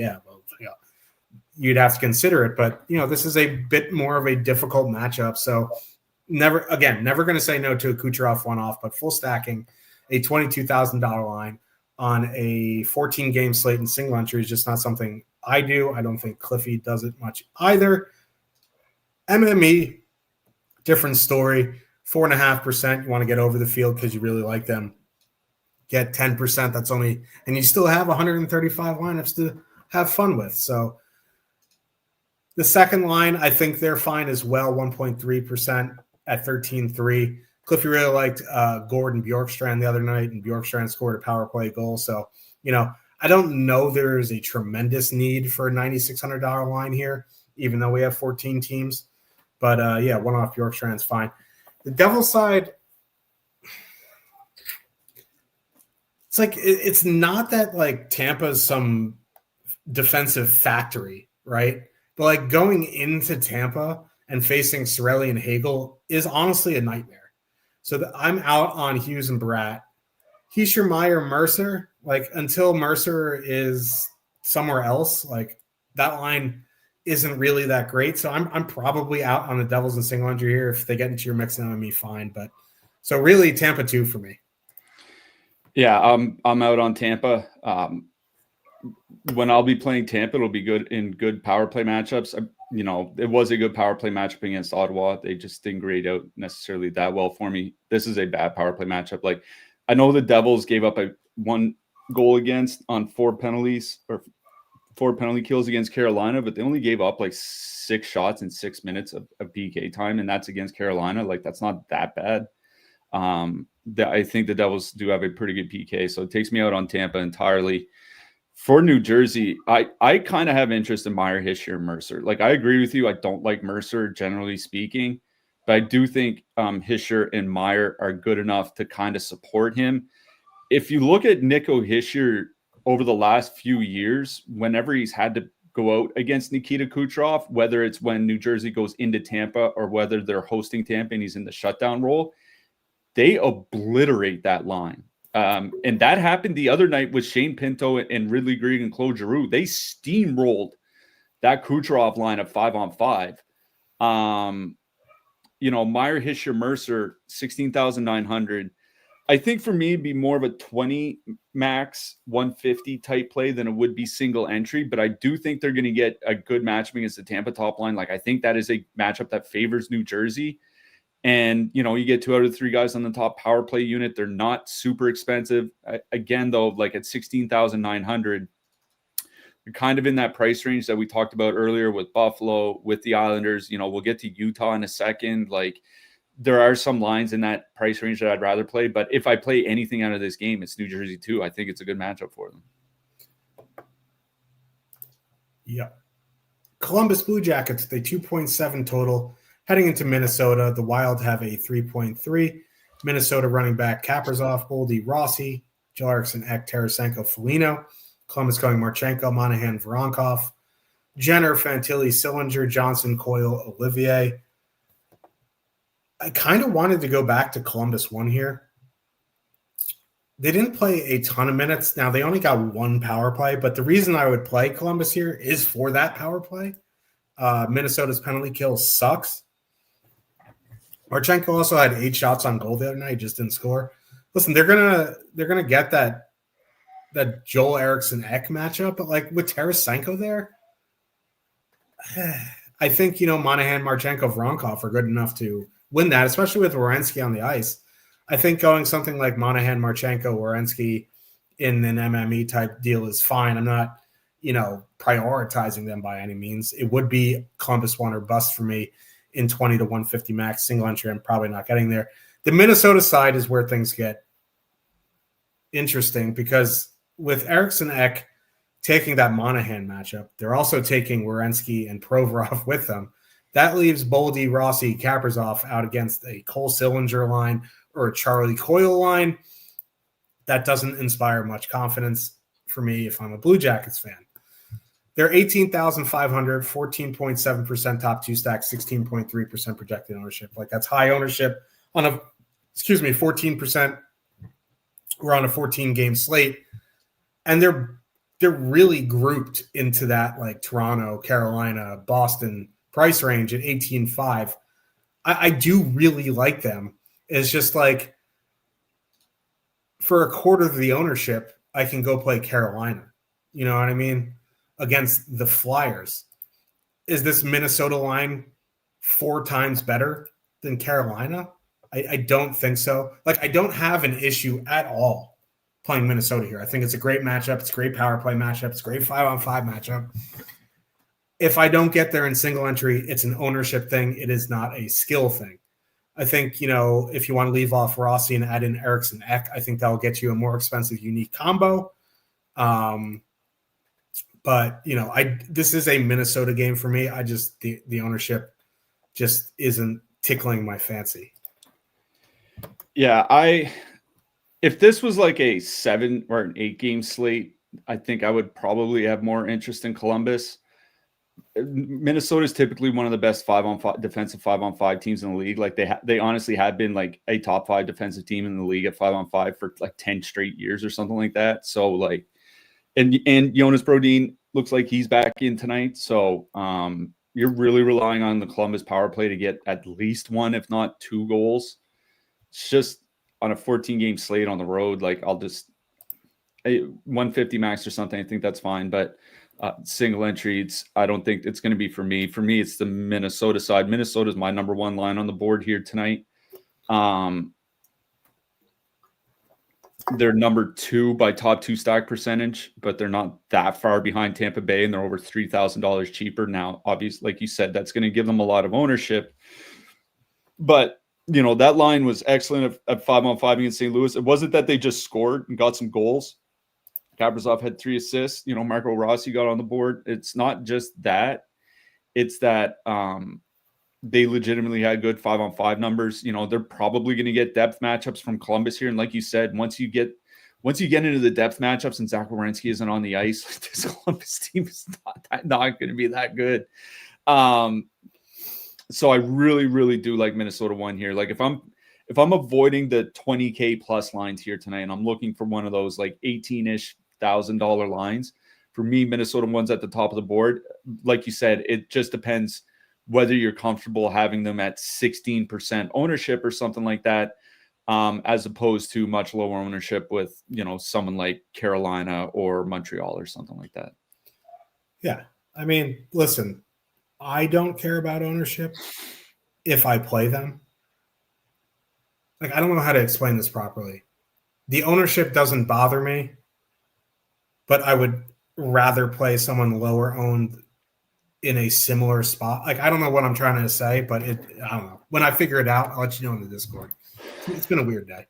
you'd have to consider it. But, this is a bit more of a difficult matchup. So never going to say no to a Kucherov one-off, but full stacking a $22,000 line on a 14-game slate and single entry is just not something I do. I don't think Cliffy does it much either. MME, different story. 4.5%. You want to get over the field because you really like them. Get 10%. That's only, and you still have 135 lineups to have fun with. So the second line, I think they're fine as well. 1.3% at 13.3. Cliffy really liked Gordon Bjorkstrand the other night, and Bjorkstrand scored a power play goal. So, I don't know there's a tremendous need for a $9,600 line here, even though we have 14 teams. But, one off Bjorkstrand's fine. The Devils side, it's like it's not that like Tampa's some defensive factory, right? But like going into Tampa and facing Cirelli and Hagel is honestly a nightmare. So I'm out on Hughes and Bratt. Heischer, Meyer, Mercer, like until Mercer is somewhere else, like that line isn't really that great. So I'm probably out on the Devils and single entry here. If they get into your mix, then I'm fine. But so really Tampa 2 for me. Yeah, I'm out on Tampa. When I'll be playing Tampa, it'll be good in good power play matchups. It was a good power play matchup against Ottawa. They just didn't grade out necessarily that well for me. This is a bad power play matchup. Like, I know the Devils gave up a 1 goal against on 4 penalties or 4 penalty kills against Carolina, but they only gave up like 6 shots in 6 minutes of PK time, and that's against Carolina. Like, that's not that bad. I think the Devils do have a pretty good PK, so it takes me out on Tampa entirely. For New Jersey, I kind of have interest in Meyer, Hischier, and Mercer. Like, I agree with you. I don't like Mercer, generally speaking, but I do think Hischier and Meyer are good enough to kind of support him. If you look at Nico Hischier over the last few years, whenever he's had to go out against Nikita Kucherov, whether it's when New Jersey goes into Tampa or whether they're hosting Tampa and he's in the shutdown role. They obliterate that line. And that happened the other night with Shane Pinto and Ridley Greig and Claude Giroux. They steamrolled that Kucherov line of 5-on-5. Meyer, Hischier, Mercer, 16,900. I think for me, it'd be more of a 20 max 150 type play than it would be single entry. But I do think they're going to get a good matchup against the Tampa top line. Like, I think that is a matchup that favors New Jersey. And, you get 2 out of 3 guys on the top power play unit. They're not super expensive. Again, though, like at 16,900, you're kind of in that price range that we talked about earlier with Buffalo, with the Islanders. We'll get to Utah in a second. Like, there are some lines in that price range that I'd rather play. But if I play anything out of this game, it's New Jersey too. I think it's a good matchup for them. Yeah. Columbus Blue Jackets, they 2.7 total. Heading into Minnesota, the Wild have a 3.3. Minnesota running back Kaprizov, Boldy, Rossi, Joe Eriksson, Ek, Tarasenko, Foligno. Columbus going Marchenko, Monahan, Voronkov, Jenner, Fantilli, Sillinger, Johnson, Coyle, Olivier. I kind of wanted to go back to Columbus 1 here. They didn't play a ton of minutes. Now, they only got 1 power play, but the reason I would play Columbus here is for that power play. Minnesota's penalty kill sucks. Marchenko also had 8 shots on goal the other night. He just didn't score. Listen, they're gonna get that Joel Eriksson Ek matchup, but like with Tarasenko there, I think Monahan, Marchenko, Voronkov are good enough to win that, especially with Werenski on the ice. I think going something like Monahan, Marchenko, Werenski in an MME type deal is fine. I'm not, prioritizing them by any means. It would be Columbus 1 or bust for me in 20 to 150 max single entry. I'm probably not getting there. The Minnesota side is where things get interesting because with Eriksson Ek taking that Monahan matchup, they're also taking Werenski and Provorov with them. That leaves Boldy, Rossi, Kaprizov out against a Cole Sillinger line or a Charlie Coyle line. That doesn't inspire much confidence for me if I'm a Blue Jackets fan. They're 18,500, 14.7% top 2 stack, 16.3% projected ownership. Like, that's high ownership on 14%. We're on a 14-game slate. And they're really grouped into that, like, Toronto, Carolina, Boston price range at 18.5. I do really like them. It's just like, for a quarter of the ownership, I can go play Carolina. You know what I mean? Against the Flyers. Is this Minnesota line 4 times better than Carolina? I don't think so. Like, I don't have an issue at all playing Minnesota here. I think it's a great matchup. It's a great power play matchup. It's a great 5-on-5 matchup. If I don't get there in single entry, it's an ownership thing. It is not a skill thing. I think, if you want to leave off Rossi and add in Eriksson Ek, I think that'll get you a more expensive, unique combo. But, this is a Minnesota game for me. I just, the ownership just isn't tickling my fancy. Yeah, if this was like a 7 or an 8 game slate, I think I would probably have more interest in Columbus. Minnesota is typically one of the best 5-on-5 defensive 5-on-5 teams in the league. Like, they honestly have been like a top 5 defensive team in the league at 5-on-5 for like 10 straight years or something like that. So like, and Jonas Brodin looks like he's back in tonight. So you're really relying on the Columbus power play to get at least 1, if not 2 goals. It's just on a 14-game slate on the road. Like, I'll just 150 max or something. I think that's fine. But single entry, I don't think it's going to be for me. For me, it's the Minnesota side. Minnesota is my number 1 line on the board here tonight. They're number 2 by top 2 stack percentage, but they're not that far behind Tampa Bay, and they're over $3,000 cheaper. Now, obviously, like you said, that's going to give them a lot of ownership. But, that line was excellent at 5-on-5 against St. Louis. It wasn't that they just scored and got some goals. Kaprizov had 3 assists. Marco Rossi got on the board. It's not just that. It's that they legitimately had good 5-on-5 numbers. They're probably going to get depth matchups from Columbus here. And like you said, once you once you get into the depth matchups and Zach Werenski isn't on the ice, this Columbus team is not going to be that good. So I really, really do like Minnesota 1 here. Like if I'm avoiding the 20K plus lines here tonight, and I'm looking for one of those like $18,000-ish lines, for me, Minnesota 1's at the top of the board. Like you said, it just depends whether you're comfortable having them at 16% ownership or something like that, as opposed to much lower ownership with, someone like Carolina or Montreal or something like that. Yeah. I mean, listen, I don't care about ownership if I play them. Like, I don't know how to explain this properly. The ownership doesn't bother me, but I would rather play someone lower owned in a similar spot. Like, I don't know what I'm trying to say, but I don't know. When I figure it out, I'll let you know in the Discord. It's been a weird day.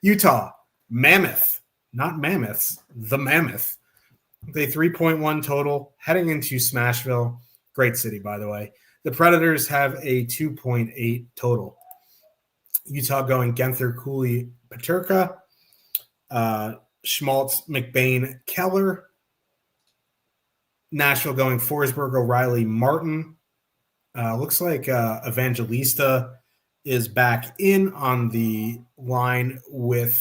Utah, Mammoth, not Mammoths, the Mammoth. They 3.1 total heading into Smashville. Great city, by the way. The Predators have a 2.8 total. Utah going Genther, Cooley, Peterka, Schmaltz, McBain, Keller. Nashville going Forsberg, O'Reilly, Martin. Looks like Evangelista is back in on the line with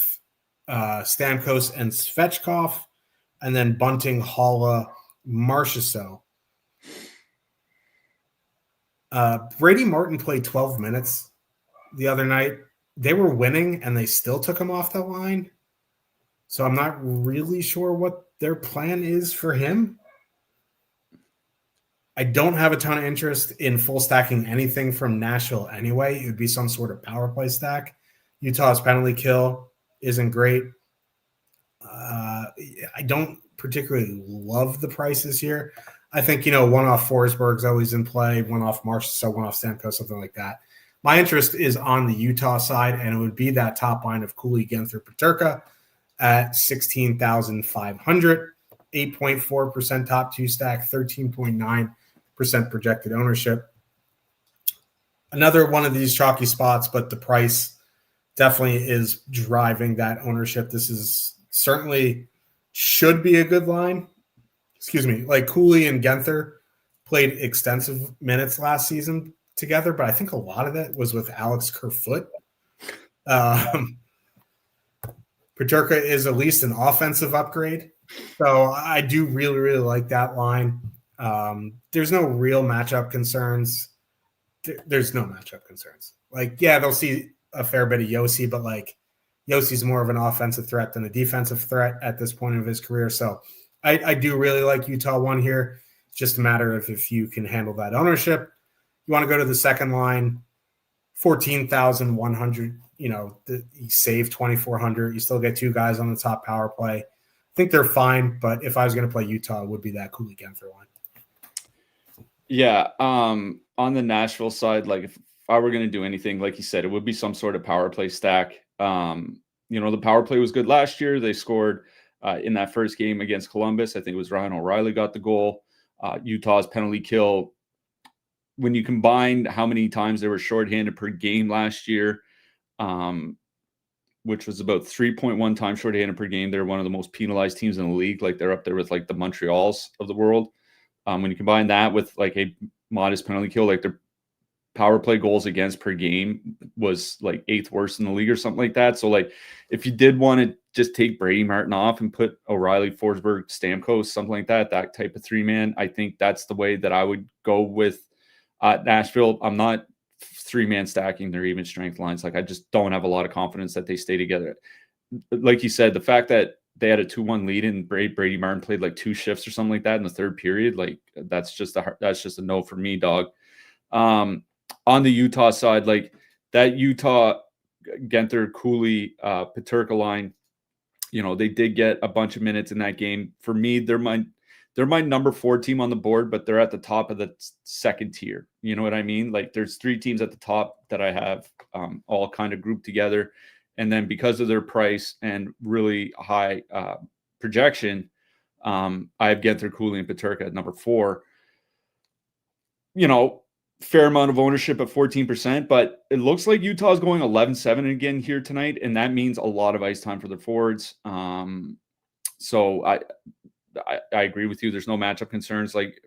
Stamkos and Svechkov, and then Bunting, Haula, Marchessault. Brady Martin played 12 minutes the other night. They were winning, and they still took him off the line. So I'm not really sure what their plan is for him. I don't have a ton of interest in full stacking anything from Nashville anyway. It would be some sort of power play stack. Utah's penalty kill isn't great. I don't particularly love the prices here. I think, one off Forsberg's always in play, one off Marchessault, one off Stamkos, something like that. My interest is on the Utah side, and it would be that top line of Cooley, Genther, Peterka at 16,500, 8.4% top two stack, 13.9% projected ownership. Another one of these chalky spots, but the price definitely is driving that ownership. This is certainly should be a good line. Excuse me. Like Cooley and Genther played extensive minutes last season together, but I think a lot of that was with Alex Kerfoot. Peterka is at least an offensive upgrade. So I do really, really like that line. There's no real matchup concerns. There's no matchup concerns. Like, yeah, they'll see a fair bit of Yossi, but like Yossi's more of an offensive threat than a defensive threat at this point of his career. So I do really like Utah 1 here. It's just a matter of if you can handle that ownership. You want to go to the second line, 14,100. You save 2,400. You still get two guys on the top power play. I think they're fine, but if I was going to play Utah, it would be that Cooley Genther line. Yeah. On the Nashville side, like if I were going to do anything, like you said, it would be some sort of power play stack. The power play was good last year. They scored in that first game against Columbus. I think it was Ryan O'Reilly got the goal. Utah's penalty kill, when you combine how many times they were shorthanded per game last year, which was about 3.1 times shorthanded per game. They're one of the most penalized teams in the league. Like they're up there with like the Montreals of the world. When you combine that with like a modest penalty kill, like their power play goals against per game was like 8th worst in the league or something like that. So like if you did want to just take Brady Martin off and put O'Reilly, Forsberg, Stamkos, something like that type of 3-man, I think that's the way that I would go with Nashville. I'm not 3-man stacking their even strength lines. Like I just don't have a lot of confidence that they stay together. Like you said, the fact that they had a 2-1 lead and Brady Martin played like 2 shifts or something like that in the third period, like that's just a no for me, dog. On the Utah side, like that Utah Genther, Cooley, Peterka line, they did get a bunch of minutes in that game. For me, they're my number 4 team on the board, but they're at the top of the second tier. You know what I mean? Like there's 3 teams at the top that I have all kind of grouped together. And then because of their price and really high projection, I have Genther, Cooley, and Peterka at number 4. fair amount of ownership at 14%, but it looks like Utah's going 11-7 again here tonight, and that means a lot of ice time for the forwards. So I agree with you. There's no matchup concerns. Like,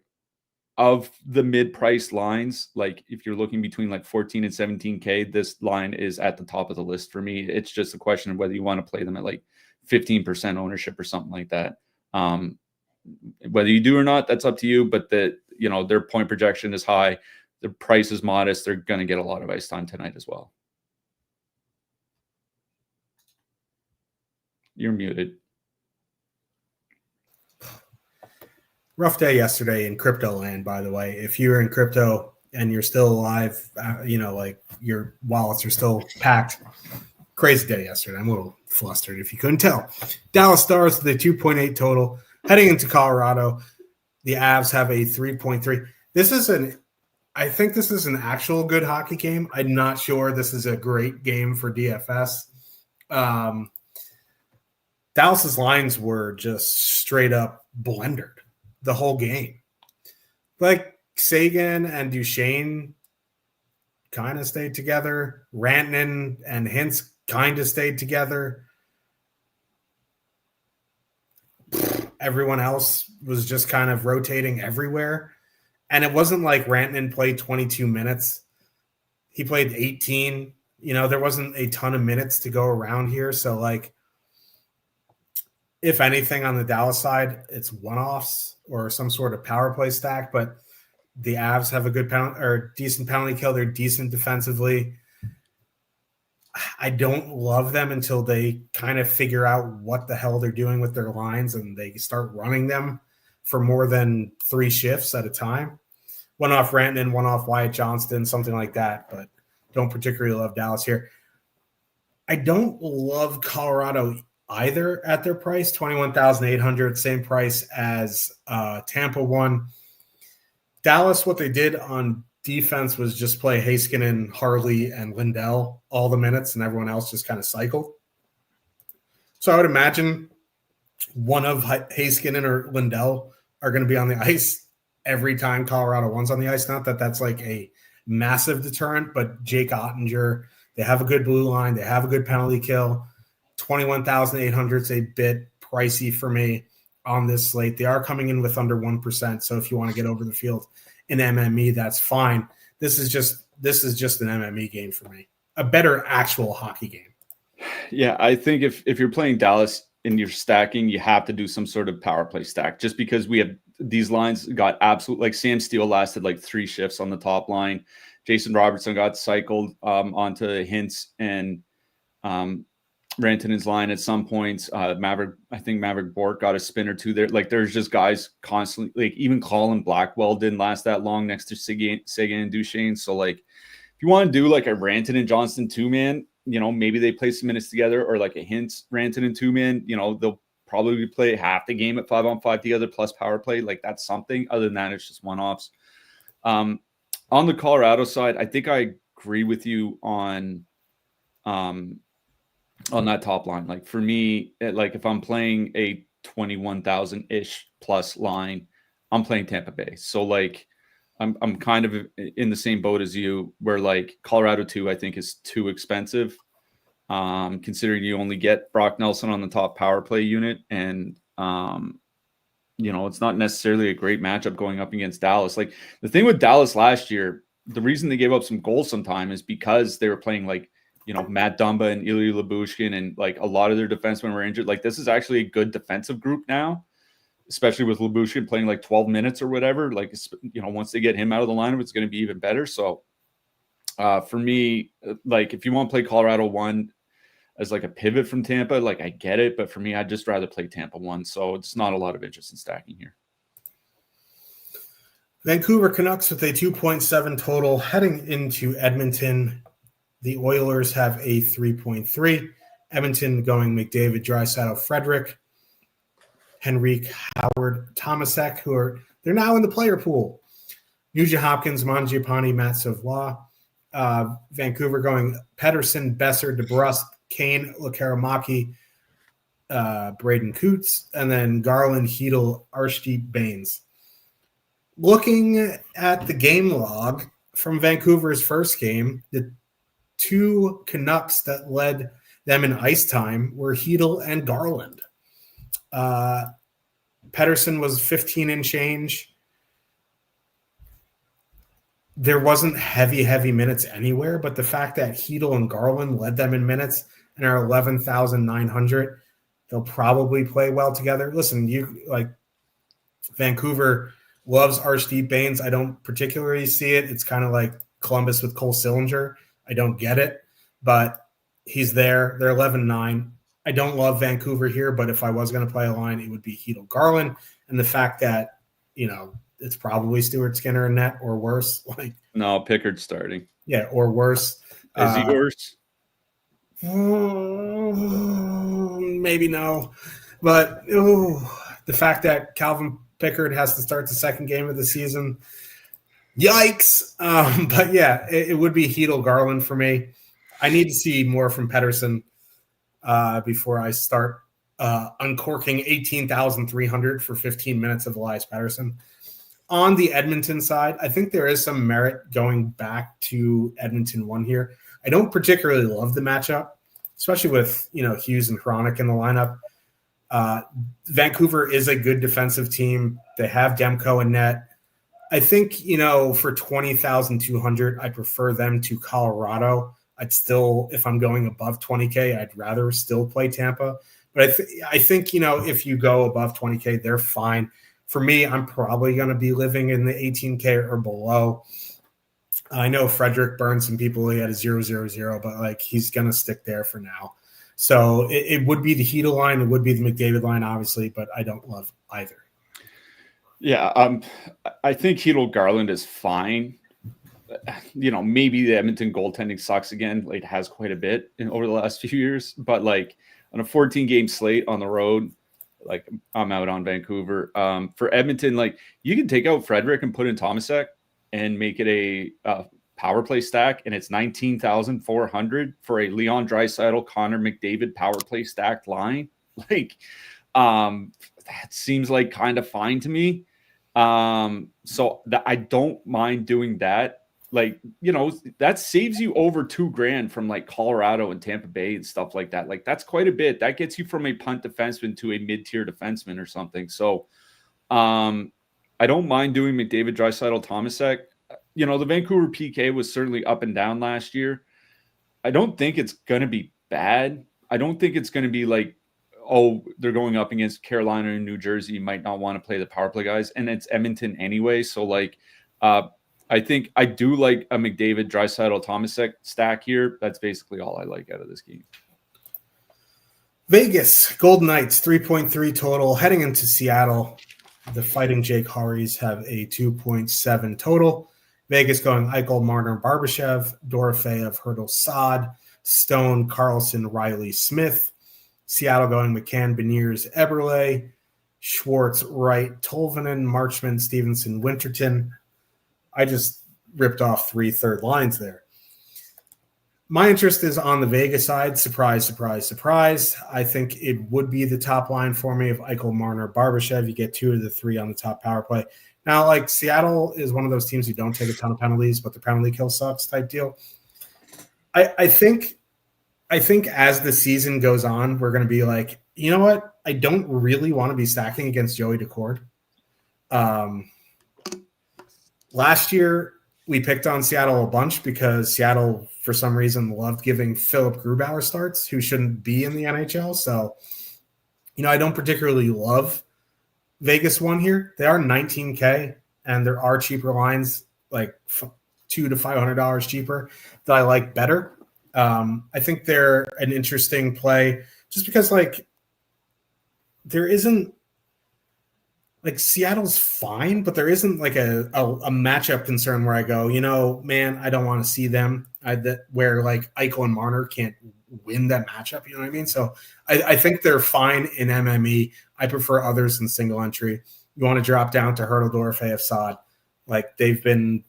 of the mid-price lines, like if you're looking between like 14 and 17K, this line is at the top of the list for me. It's just a question of whether you want to play them at like 15% ownership or something like that. Whether you do or not, that's up to you. But their point projection is high. The price is modest. They're going to get a lot of ice time tonight as well. You're muted. Rough day yesterday in crypto land, by the way. If you're in crypto and you're still alive, like your wallets are still packed. Crazy day yesterday. I'm a little flustered if you couldn't tell. Dallas Stars with a 2.8 total. Heading into Colorado, the Avs have a 3.3. I think this is an actual good hockey game. I'm not sure this is a great game for DFS. Dallas's lines were just straight up blendered the whole game. Like Sagan and Duchesne kind of stayed together. Rantanen and Hintz kind of stayed together. Everyone else was just kind of rotating everywhere. And it wasn't like Rantanen played 22 minutes. He played 18. There wasn't a ton of minutes to go around here. So, like, if anything on the Dallas side, it's one-offs or some sort of power play stack. But the Avs have a good decent penalty kill. They're decent defensively. I don't love them until they kind of figure out what the hell they're doing with their lines and they start running them for more than 3 shifts at a time. One off Rantanen, one off Wyatt Johnston, something like that, but don't particularly love Dallas here. I don't love Colorado either at their price, $21,800, same price as Tampa won. Dallas, what they did on defense was just play Heiskanen, Harley, and Lindell all the minutes, and everyone else just kind of cycled. So I would imagine one of Heiskanen or Lindell are going to be on the ice every time Colorado one's on the ice. Not that that's like a massive deterrent, but Jake Ottinger, they have a good blue line. They have a good penalty kill. 21,800 is a bit pricey for me on this slate. They are coming in with under 1%. So if you want to get over the field in MME, that's fine. This is just an MME game for me. A better actual hockey game. Yeah, I think if you're playing Dallas and you're stacking, you have to do some sort of power play stack just because we have these lines got absolute, like Sam Steele lasted like 3 shifts on the top line. Jason Robertson got cycled onto Hintz and Rantanen's line at some points. Maverick Bork got a spin or two there. Like there's just guys constantly, like even Colin Blackwell didn't last that long next to Sagan and Duchesne. So like if you want to do like a Rantanen Johnston 2-man, maybe they play some minutes together, or like a Hintz Rantanen 2-man, they'll probably play half the game at 5-on-5 together plus power play. Like that's something. Other than that, it's just one-offs. On the Colorado side, I think I agree with you on that top line. Like for me, like if I'm playing a 21,000-ish plus line, I'm playing Tampa Bay. So like I'm kind of in the same boat as you, where like Colorado 2 I think is too expensive, considering you only get Brock Nelson on the top power play unit, and it's not necessarily a great matchup going up against Dallas. Like the thing with Dallas last year, the reason they gave up some goals sometime is because they were playing like Matt Dumba and Ilya Lyubushkin, and like a lot of their defensemen were injured. Like this is actually a good defensive group now, especially with Lyubushkin playing like 12 minutes or whatever. Like, once they get him out of the lineup, it's going to be even better. So for me, like if you want to play Colorado 1 as like a pivot from Tampa, like I get it. But for me, I'd just rather play Tampa 1. So it's not a lot of interest in stacking here. Vancouver Canucks with a 2.7 total heading into Edmonton. The Oilers have a 3.3. Edmonton going McDavid, Draisaitl, Frederick, Henrique, Howard, Tomasek, they're now in the player pool. Nugent Hopkins, Mangiapane, Matt Savoie. Vancouver going Pedersen, Besser, DeBrusque, Kane, Lekaramaki, Braden Coots, and then Garland, Hedel, Archie, Baines. Looking at the game log, from Vancouver's first game, the two Canucks that led them in ice time were Hedl and Garland. Pettersson was 15 and change. There wasn't heavy minutes anywhere, but the fact that Hedl and Garland led them in minutes and are 11,900, they'll probably play well together. Listen, Vancouver loves Archdeep Baines. I don't particularly see it. It's kind of like Columbus with Cole Sillinger. I don't get it, but he's there. They're 11-9. I don't love Vancouver here, but if I was going to play a line, it would be Hedl Garland. And the fact that, it's probably Stuart Skinner in net or worse. No, Pickard's starting. Yeah, or worse. Is he worse? Maybe no. But the fact that Calvin Pickard has to start the second game of the season, yikes. But yeah, it would be Hedl Garland for me. I need to see more from Pettersson before I start uncorking 18,300 for 15 minutes of Elias Pettersson. On the Edmonton side, I think there is some merit going back to Edmonton 1 here. I don't particularly love the matchup, especially with Hughes and Chronic in the lineup. Vancouver is a good defensive team. They have Demko in net. I think, for 20,200, I prefer them to Colorado. I'd still, if I'm going above 20K, I'd rather still play Tampa. But I think, if you go above 20K, they're fine. For me, I'm probably going to be living in the 18K or below. I know Frederick burned some people. He had a 0-0-0, but he's going to stick there for now. So it would be the Hedl line. It would be the McDavid line, obviously, but I don't love either. Yeah, I think Hedl Garland is fine. Maybe the Edmonton goaltending sucks again. It has quite a bit over the last few years, but on a 14-game slate on the road, I'm out on Vancouver. For Edmonton, you can take out Frederick and put in Tomasek and make it a power play stack, and it's 19,400 for a Leon Draisaitl, Connor McDavid power play stacked line. That seems kind of fine to me. So that I don't mind doing that. That saves you over $2,000 from Colorado and Tampa Bay and stuff like that. That's quite a bit. That gets you from a punt defenseman to a mid-tier defenseman or something. So I don't mind doing McDavid, Draisaitl, Tomasek. The Vancouver PK was certainly up and down last year. I don't think it's going to be bad. I don't think it's going to be they're going up against Carolina and New Jersey. You might not want to play the power play guys. And it's Edmonton anyway. So I think I do like a McDavid, Draisaitl, Tomasek stack here. That's basically all I like out of this game. Vegas, Golden Knights, 3.3 total. Heading into Seattle, the Fighting Jake Harries have a 2.7 total. Vegas going Eichel, Marner, Barbashev, Dorofeyev, Hurdle, Saad, Stone, Carlson, Riley, Smith. Seattle going McCann, Beniers, Eberle, Schwartz, Wright, Tolvanen, Marchman, Stevenson, Winterton. I just ripped off 3 third lines there. My interest is on the Vegas side. Surprise, surprise, surprise. I think it would be the top line for me of Eichel, Marner, Barbashev. You get 2 of the 3 on the top power play. Now, Seattle is one of those teams who don't take a ton of penalties, but the penalty kill sucks type deal. I think as the season goes on, we're going to be you know what? I don't really want to be stacking against Joey Decord. Last year, we picked on Seattle a bunch because Seattle, for some reason, loved giving Philip Grubauer starts, who shouldn't be in the NHL. So, I don't particularly love Vegas 1 here. They are 19K, and there are cheaper lines, $200 to $500 cheaper, that I like better. I think they're an interesting play just because, there isn't Seattle's fine, but there isn't a matchup concern where I go, man, I don't want to see them. Where Eichel and Marner can't win that matchup. You know what I mean? So I think they're fine in MME. I prefer others in single entry. You want to drop down to Hurdle, Dorofeyev, Saad. They've been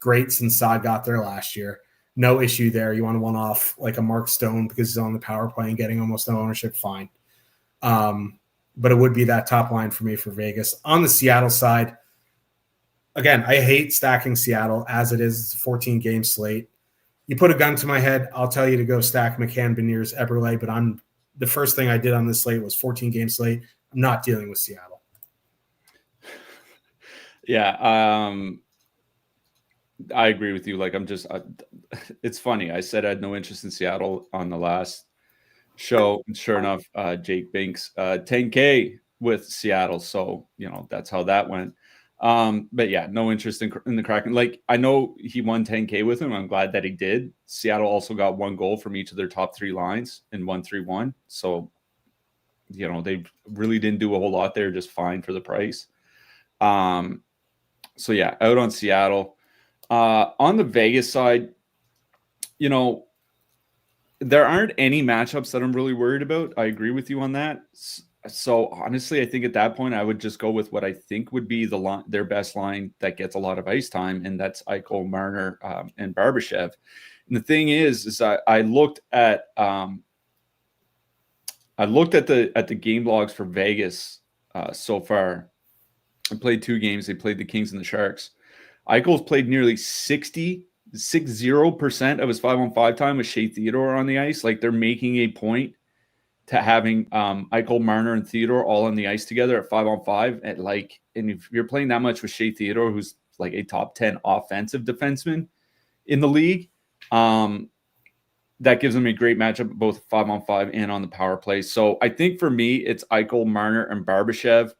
great since Saad got there last year. No issue there. You want to one-off a Mark Stone because he's on the power play and getting almost no ownership. Fine. But it would be that top line for me for Vegas. On the Seattle side, again, I hate stacking Seattle as it is. It's a 14-game slate. You put a gun to my head, I'll tell you to go stack McCann, Beniers, Eberle, but the first thing I did on this slate was 14-game slate. I'm not dealing with Seattle. Yeah, I agree with you. Like, it's funny. I said I had no interest in Seattle on the last show, and sure enough, Jake Binks 10K with Seattle. So, that's how that went. But yeah, no interest in the Kraken. Like, I know he won 10K with him. I'm glad that he did. Seattle also got one goal from each of their top three lines in 1-3-1. So, they really didn't do a whole lot there, just fine for the price. So yeah, out on Seattle. On the Vegas side, there aren't any matchups that I'm really worried about. I agree with you on that. So honestly, I think at that point, I would just go with what I think would be their best line that gets a lot of ice time, and that's Eichel, Marner, and Barbashev. And the thing is I looked at the game logs for Vegas so far. I played 2 games. They played the Kings and the Sharks. Eichel's played nearly 60% of his 5-on-5 time with Shea Theodore on the ice. Like, they're making a point to having Eichel, Marner, and Theodore all on the ice together at 5-on-5. And if you're playing that much with Shea Theodore, who's like a top 10 offensive defenseman in the league, that gives them a great matchup both 5-on-5 and on the power play. So I think for me, it's Eichel, Marner, and Barbashev.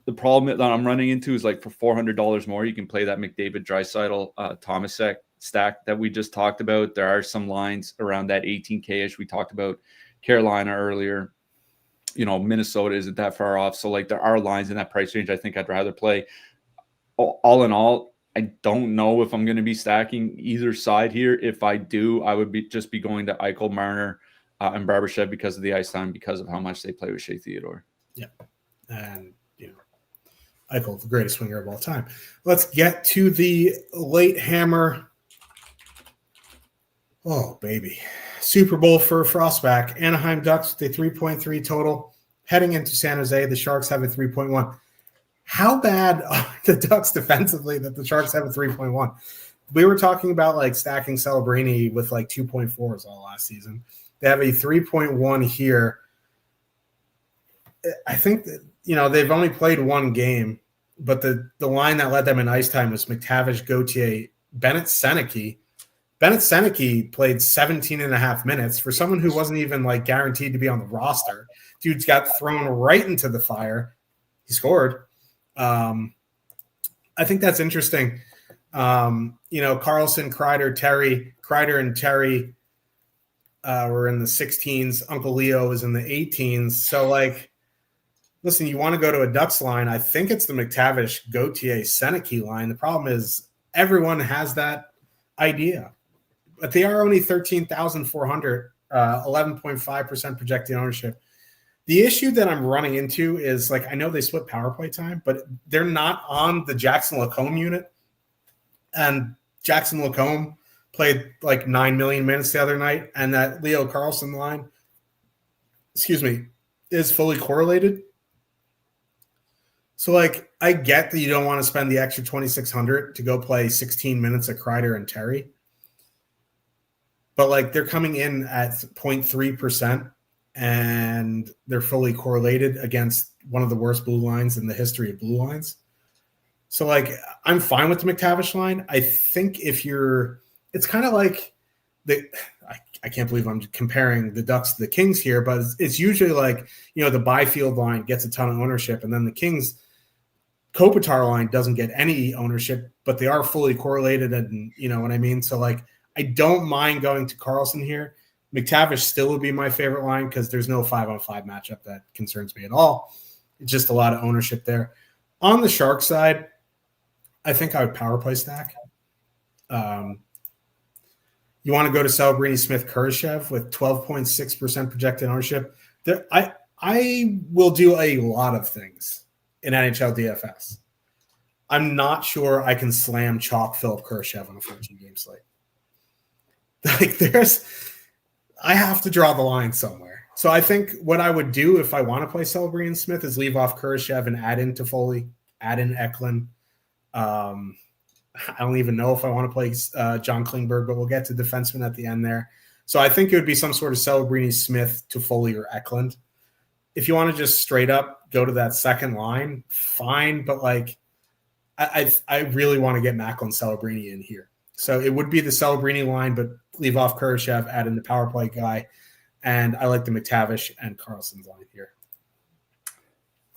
The problem that I'm running into is, like, for $400 more, you can play that McDavid, Draisaitl, Thomasek stack that we just talked about. There are some lines around that 18K-ish. We talked about Carolina earlier. Minnesota isn't that far off. So, like, there are lines in that price range I think I'd rather play. All in all, I don't know if I'm going to be stacking either side here. If I do, I would just be going to Eichel, Marner, and Barbashev because of the ice time, because of how much they play with Shea Theodore. Yeah. And, Eichel, the greatest winger of all time. Let's get to the late hammer. Oh, baby. Super Bowl for Frostback. Anaheim Ducks with a 3.3 total. Heading into San Jose, the Sharks have a 3.1. How bad are the Ducks defensively that the Sharks have a 3.1? We were talking about, like, stacking Celebrini with, like, 2.4s all last season. They have a 3.1 here. I think that, they've only played one game, but the line that led them in ice time was McTavish, Gauthier, Bennett, Seneke. Bennett Seneke played 17 and a half minutes for someone who wasn't even, like, guaranteed to be on the roster. Dude's got thrown right into the fire. He scored. I think that's interesting. Carlson, Kreider and Terry were in the 16s. Uncle Leo is in the 18s. So, like, listen, you want to go to a Ducks line, I think it's the McTavish, Gauthier, Seneke line. The problem is everyone has that idea. But they are only 13,400, 11.5% projected ownership. The issue that I'm running into is, like, I know they split power play time, but they're not on the Jackson Lacombe unit. And Jackson Lacombe played like 9 million minutes the other night, and that Leo Carlson line, is fully correlated. So, like, I get that you don't want to spend the extra 2,600 to go play 16 minutes of Kreider and Terry. But, like, they're coming in at 0.3%, and they're fully correlated against one of the worst blue lines in the history of blue lines. So, like, I'm fine with the McTavish line. I think it's kind of like I can't believe I'm comparing the Ducks to the Kings here, but it's usually like, the Byfield line gets a ton of ownership, and then the Kings Kopitar line doesn't get any ownership, but they are fully correlated, and you know what I mean? So, like, I don't mind going to Carlson here. McTavish still would be my favorite line because there's no 5-on-5 matchup that concerns me at all. It's just a lot of ownership there. On the Shark side, I think I would power play stack. You want to go to Celebrini, Smith, Kurashev with 12.6% projected ownership. I will do a lot of things in NHL DFS. I'm not sure I can slam chalk Philip Kurashev on a 14-game slate. Like, I have to draw the line somewhere. So I think what I would do if I want to play Celebrini and Smith is leave off Kurashev and add in Toffoli, add in Eklund. I don't even know if I want to play John Klingberg, but we'll get to defensemen at the end there. So I think it would be some sort of Celebrini, Smith, Toffoli, or Eklund. If you want to just straight up go to that second line, fine. But like, I really want to get Macklin Celebrini in here. So it would be the Celebrini line, but leave off Kurashev, add in the power play guy. And I like the McTavish and Carlson's line here.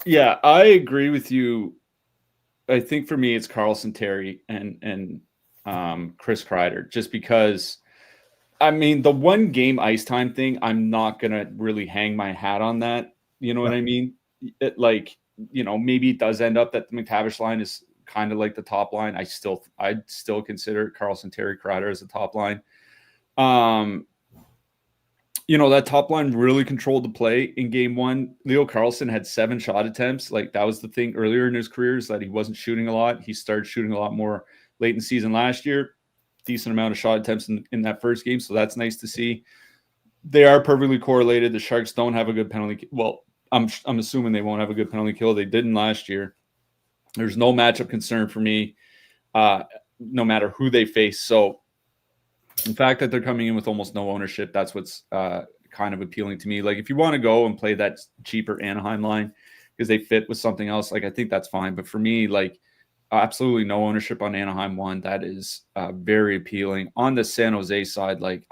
Yeah, I agree with you. I think for me, it's Carlson, Terry, and Chris Kreider, just because, I mean, the one game ice time thing, I'm not going to really hang my hat on that. You know what I mean? Maybe it does end up that the McTavish line is kind of like the top line. I'd still consider Carlson, Terry, Kreider as the top line. That top line really controlled the play in game one. Leo Carlsson had 7 shot attempts. Like, that was the thing earlier in his career, is that he wasn't shooting a lot. He started shooting a lot more late in the season last year. Decent amount of shot attempts in that first game. So that's nice to see. They are perfectly correlated. The Sharks don't have a good penalty. Well, I'm assuming they won't have a good penalty kill. They didn't last year. There's no matchup concern for me, no matter who they face. So the fact that they're coming in with almost no ownership, that's what's kind of appealing to me. Like, if you want to go and play that cheaper Anaheim line because they fit with something else, like, I think that's fine. But for me, like, absolutely no ownership on Anaheim one. That is very appealing. On the San Jose side, like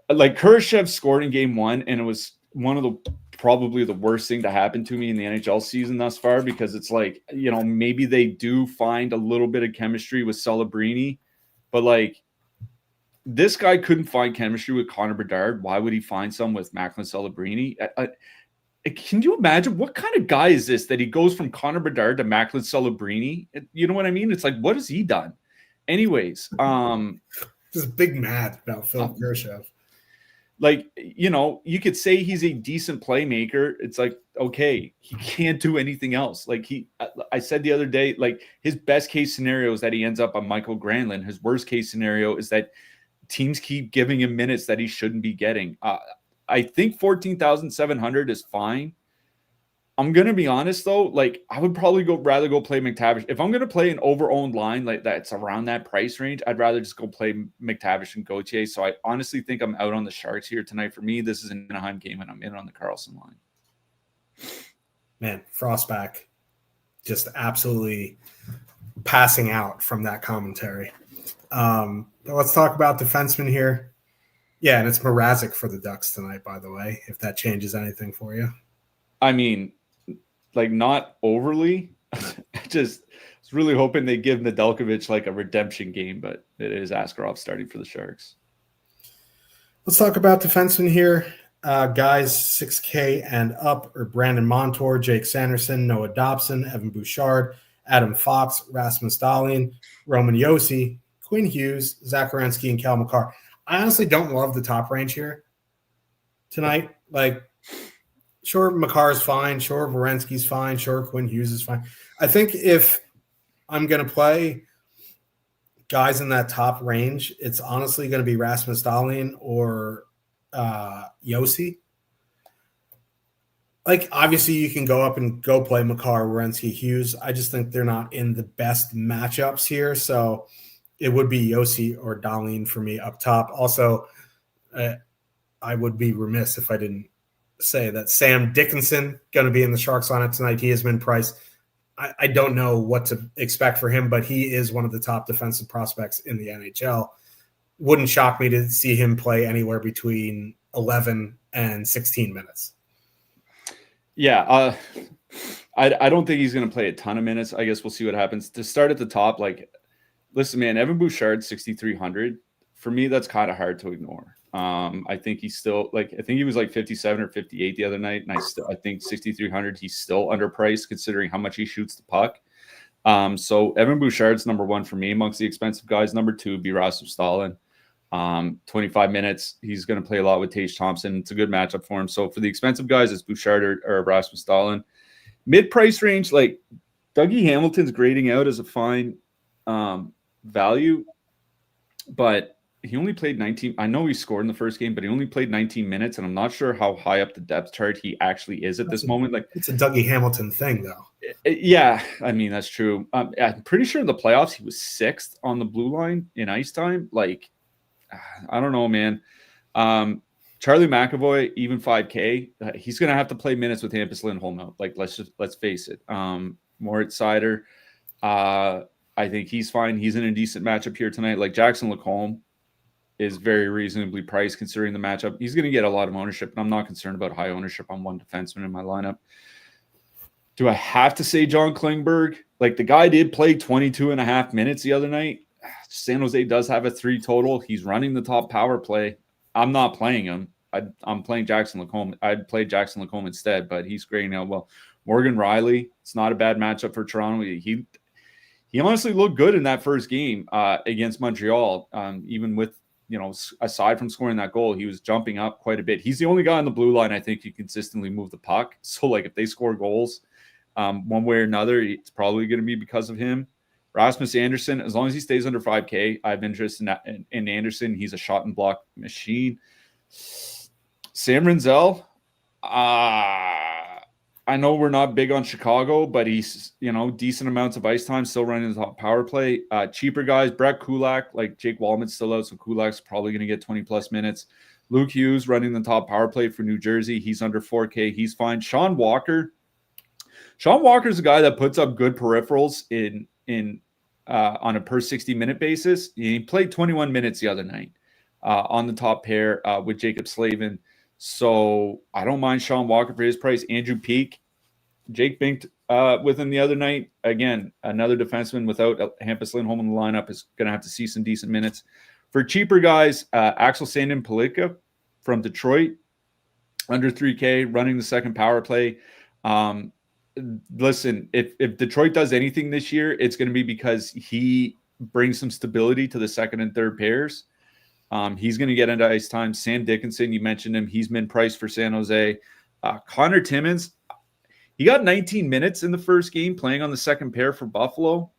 Kurashev scored in game one, and it was one of the probably the worst thing to happen to me in the NHL season thus far, because it's like, maybe they do find a little bit of chemistry with Celebrini, but like, this guy couldn't find chemistry with Connor Bedard. Why would he find some with Macklin Celebrini? Can you imagine what kind of guy is this, that he goes from Connor Bedard to Macklin Celebrini? You know what I mean? It's like, what has he done? Anyways, just big mad about Phil Kurashev. Like, you could say he's a decent playmaker. It's like, okay, he can't do anything else. Like, I said the other day, like, his best case scenario is that he ends up on Michael Granlund. His worst case scenario is that teams keep giving him minutes that he shouldn't be getting. I think 14,700 is fine. I'm going to be honest, though. Like, I would probably rather go play McTavish. If I'm going to play an over-owned line like that's around that price range, I'd rather just go play McTavish and Gauthier. So I honestly think I'm out on the Sharks here tonight. For me, this is an Anaheim game, and I'm in on the Carlson line. Man, Frostback just absolutely passing out from that commentary. Let's talk about defensemen here. Yeah, and it's Mrazek for the Ducks tonight, by the way, if that changes anything for you. I mean, like, not overly. Just was really hoping they give Nedeljkovic like a redemption game, but it is Askarov starting for the Sharks. Let's talk about defensemen here. Guys 6K and up are Brandon Montour, Jake Sanderson, Noah Dobson, Evan Bouchard, Adam Fox, Rasmus Dahlin, Roman Josi, Quinn Hughes, Zach Werenski, and Cal McCarr. I honestly don't love the top range here tonight. Like, sure, McCarr is fine. Sure, Werenski's fine. Sure, Quinn Hughes is fine. I think if I'm going to play guys in that top range, it's honestly going to be Rasmus Dahlin or Josi. Like, obviously, you can go up and go play McCarr, Werenski, Hughes. I just think they're not in the best matchups here. So it would be Josi or Dahlin for me up top. Also, I would be remiss if I didn't say that Sam Dickinson going to be in the Sharks lineup tonight. He has been priced. I don't know what to expect for him, but he is one of the top defensive prospects in the NHL. Wouldn't shock me to see him play anywhere between 11 and 16 minutes. Yeah, I don't think he's going to play a ton of minutes. I guess we'll see what happens. To start at the top, like, listen, man, Evan Bouchard, 6,300. For me, that's kind of hard to ignore. I think he's still, like, I think he was like 57 or 58 the other night, and I think 6,300, he's still underpriced considering how much he shoots the puck. So Evan Bouchard's number one for me amongst the expensive guys. Number two would be Rasmus Dahlin. 25 minutes. He's going to play a lot with Tage Thompson. It's a good matchup for him. So for the expensive guys, it's Bouchard or Rasmus Dahlin. Mid-price range, like, Dougie Hamilton's grading out as a fine value, but he only played 19. I know he scored in the first game, but he only played 19 minutes, and I'm not sure how high up the depth chart he actually is at this moment. Like, it's a Dougie Hamilton thing, though. Yeah, I mean, that's true. I'm pretty sure in the playoffs he was 6th on the blue line in ice time. Like, I don't know, man. Charlie McAvoy, even 5K, he's going to have to play minutes with Hampus Lindholm. Like, let's face it. Moritz Seider, I think he's fine. He's in a decent matchup here tonight. Like, Jackson Lacombe is very reasonably priced considering the matchup. He's going to get a lot of ownership, and I'm not concerned about high ownership on one defenseman in my lineup. Do I have to say John Klingberg? Like, the guy did play 22 and a half minutes the other night. San Jose does have a 3 total. He's running the top power play. I'm not playing him. I'm playing Jackson Lacombe. I'd play Jackson Lacombe instead, but he's grading out well. Morgan Riley, it's not a bad matchup for Toronto. He honestly looked good in that first game against Montreal. Even with, aside from scoring that goal, he was jumping up quite a bit. He's the only guy on the blue line I think who consistently move the puck. So, like, if they score goals one way or another, it's probably going to be because of him. Rasmus Anderson, as long as he stays under 5K, I have interest in Anderson. He's a shot and block machine. Sam Rinzel, I know we're not big on Chicago, but he's, decent amounts of ice time, still running the top power play. Cheaper guys, Brett Kulak, like Jake Wallman's still out, so Kulak's probably going to get 20-plus minutes. Luke Hughes running the top power play for New Jersey. He's under 4K. He's fine. Sean Walker's a guy that puts up good peripherals on a per 60-minute basis. He played 21 minutes the other night on the top pair with Jacob Slavin. So I don't mind Sean Walker for his price. Andrew Peak, Jake Binked with him the other night. Again, another defenseman without Hampus Lindholm in the lineup is going to have to see some decent minutes. For cheaper guys, Axel Sandin-Pellikka from Detroit, under 3K, running the second power play. Listen, if Detroit does anything this year, it's going to be because he brings some stability to the second and third pairs. He's going to get into ice time. Sam Dickinson, you mentioned him. He's been priced for San Jose. Connor Timmins, he got 19 minutes in the first game playing on the second pair for Buffalo.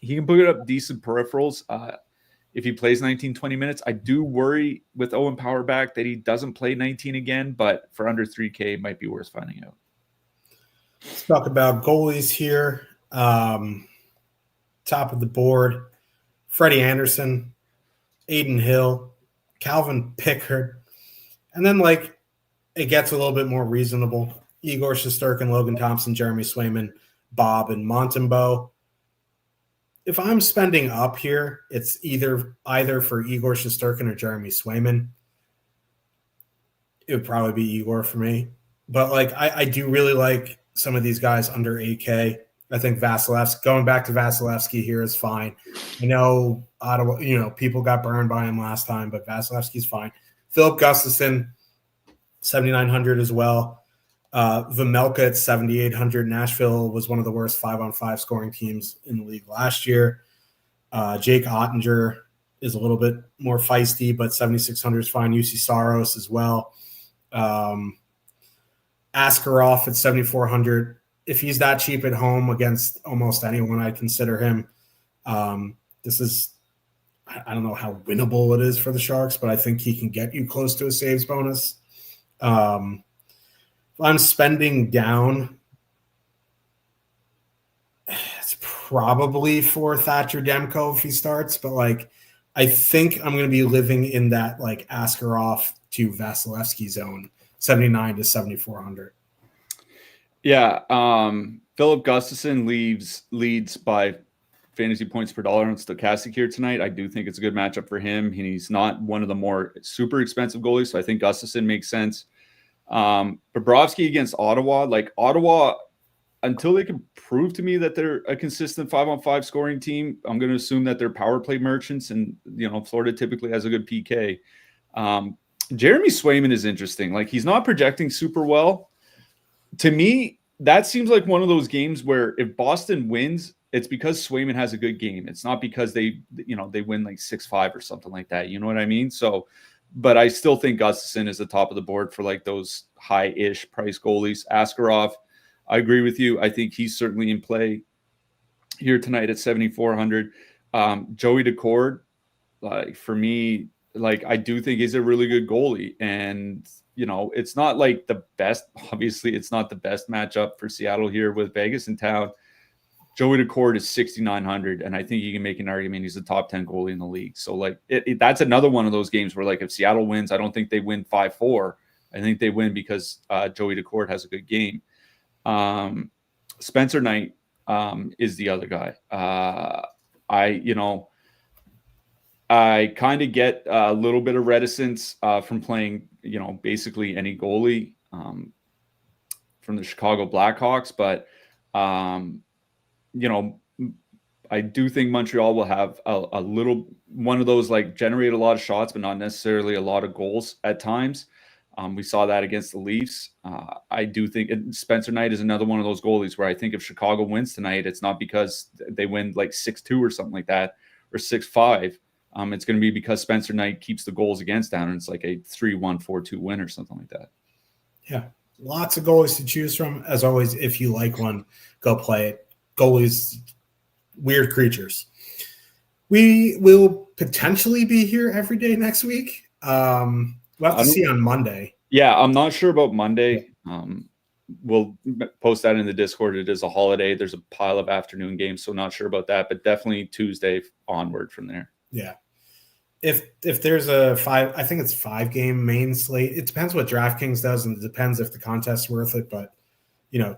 He can put up decent peripherals if he plays 19, 20 minutes. I do worry with Owen Power back that he doesn't play 19 again, but for under 3K, it might be worth finding out. Let's talk about goalies here. Top of the board, Freddie Anderson, Aiden Hill, Calvin Pickard. And then, it gets a little bit more reasonable. Igor Shesterkin, Logan Thompson, Jeremy Swayman, Bob, and Montembeault. If I'm spending up here, it's either for Igor Shesterkin or Jeremy Swayman. It would probably be Igor for me. But, I do really like some of these guys under 8K. I think Vasilevsky, going back to Vasilevsky here is fine. I know Ottawa, people got burned by him last time, but Vasilevsky's fine. Philip Gustafson, 7,900 as well. Vejmelka at 7,800. Nashville was one of the worst 5-on-5 scoring teams in the league last year. Jake Ottinger is a little bit more feisty, but 7,600 is fine. UC Saros as well. Askarov at 7,400. If he's that cheap at home against almost anyone, I consider him. This is, I don't know how winnable it is for the Sharks, but I think he can get you close to a saves bonus. If I'm spending down, it's probably for Thatcher Demko if he starts, but I think I'm going to be living in that Askarov to Vasilevsky zone, 79 to 7,400. Yeah, Philip Gustafson leads by fantasy points per dollar on Stochastic here tonight. I do think it's a good matchup for him. He's not one of the more super expensive goalies, so I think Gustafson makes sense. Bobrovsky against Ottawa, Ottawa, until they can prove to me that they're a consistent 5-on-5 scoring team, I'm going to assume that they're power play merchants, and Florida typically has a good PK. Jeremy Swayman is interesting. He's not projecting super well. To me, that seems like one of those games where if Boston wins, it's because Swayman has a good game. It's not because they win 6-5 or something like that. You know what I mean? So, but I still think Gustafson is the top of the board for those high-ish price goalies. Askarov, I agree with you. I think he's certainly in play here tonight at 7,400. Joey Decord, like for me, like I do think he's a really good goalie, and it's not like the best. Obviously, it's not the best matchup for Seattle here with Vegas in town. Joey Decord is 6,900, and I think you can make an argument he's a top 10 goalie in the league. So like that's another one of those games where like if Seattle wins, I don't think they win 5-4. I think they win because Joey Decord has a good game. Spencer Knight is the other guy. I kind of get a little bit of reticence from playing, basically any goalie from the Chicago Blackhawks, but I do think Montreal will have a little one of those like generate a lot of shots, but not necessarily a lot of goals at times. We saw that against the Leafs. I do think Spencer Knight is another one of those goalies where I think if Chicago wins tonight, it's not because they win like 6-2 or something like that, or 6-5. It's going to be because Spencer Knight keeps the goals against down, and it's like a 3-1, 4-2 win or something like that. Yeah, lots of goalies to choose from. As always, if you like one, go play it. Goalies, weird creatures. We will potentially be here every day next week. We'll have to see on Monday. Yeah, I'm not sure about Monday. We'll post that in the Discord. It is a holiday. There's a pile of afternoon games, so not sure about that, but definitely Tuesday onward from there. Yeah. If there's a 5-game main slate, it depends what DraftKings does, and it depends if the contest's worth it. But,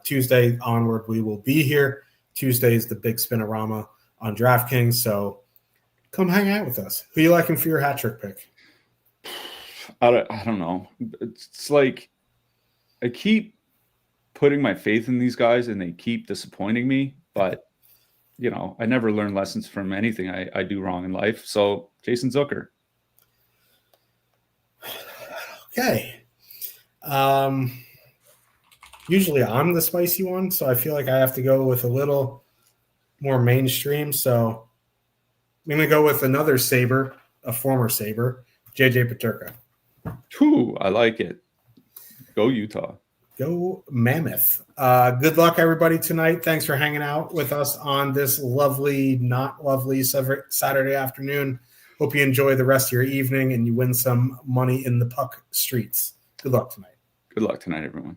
Tuesday onward, we will be here. Tuesday is the big spinorama on DraftKings, so come hang out with us. Who you liking for your hat trick pick? I don't know. It's like I keep putting my faith in these guys, and they keep disappointing me. But I never learn lessons from anything I do wrong in life. So Jason Zucker. Okay. Usually I'm the spicy one, so I feel like I have to go with a little more mainstream. So I'm going to go with another Sabre, a former Sabre, JJ Peterka. Ooh, I like it. Go Utah. Go Mammoth. Good luck, everybody, tonight. Thanks for hanging out with us on this lovely, not lovely Saturday afternoon. Hope you enjoy the rest of your evening and you win some money in the puck streets. Good luck tonight. Good luck tonight, everyone.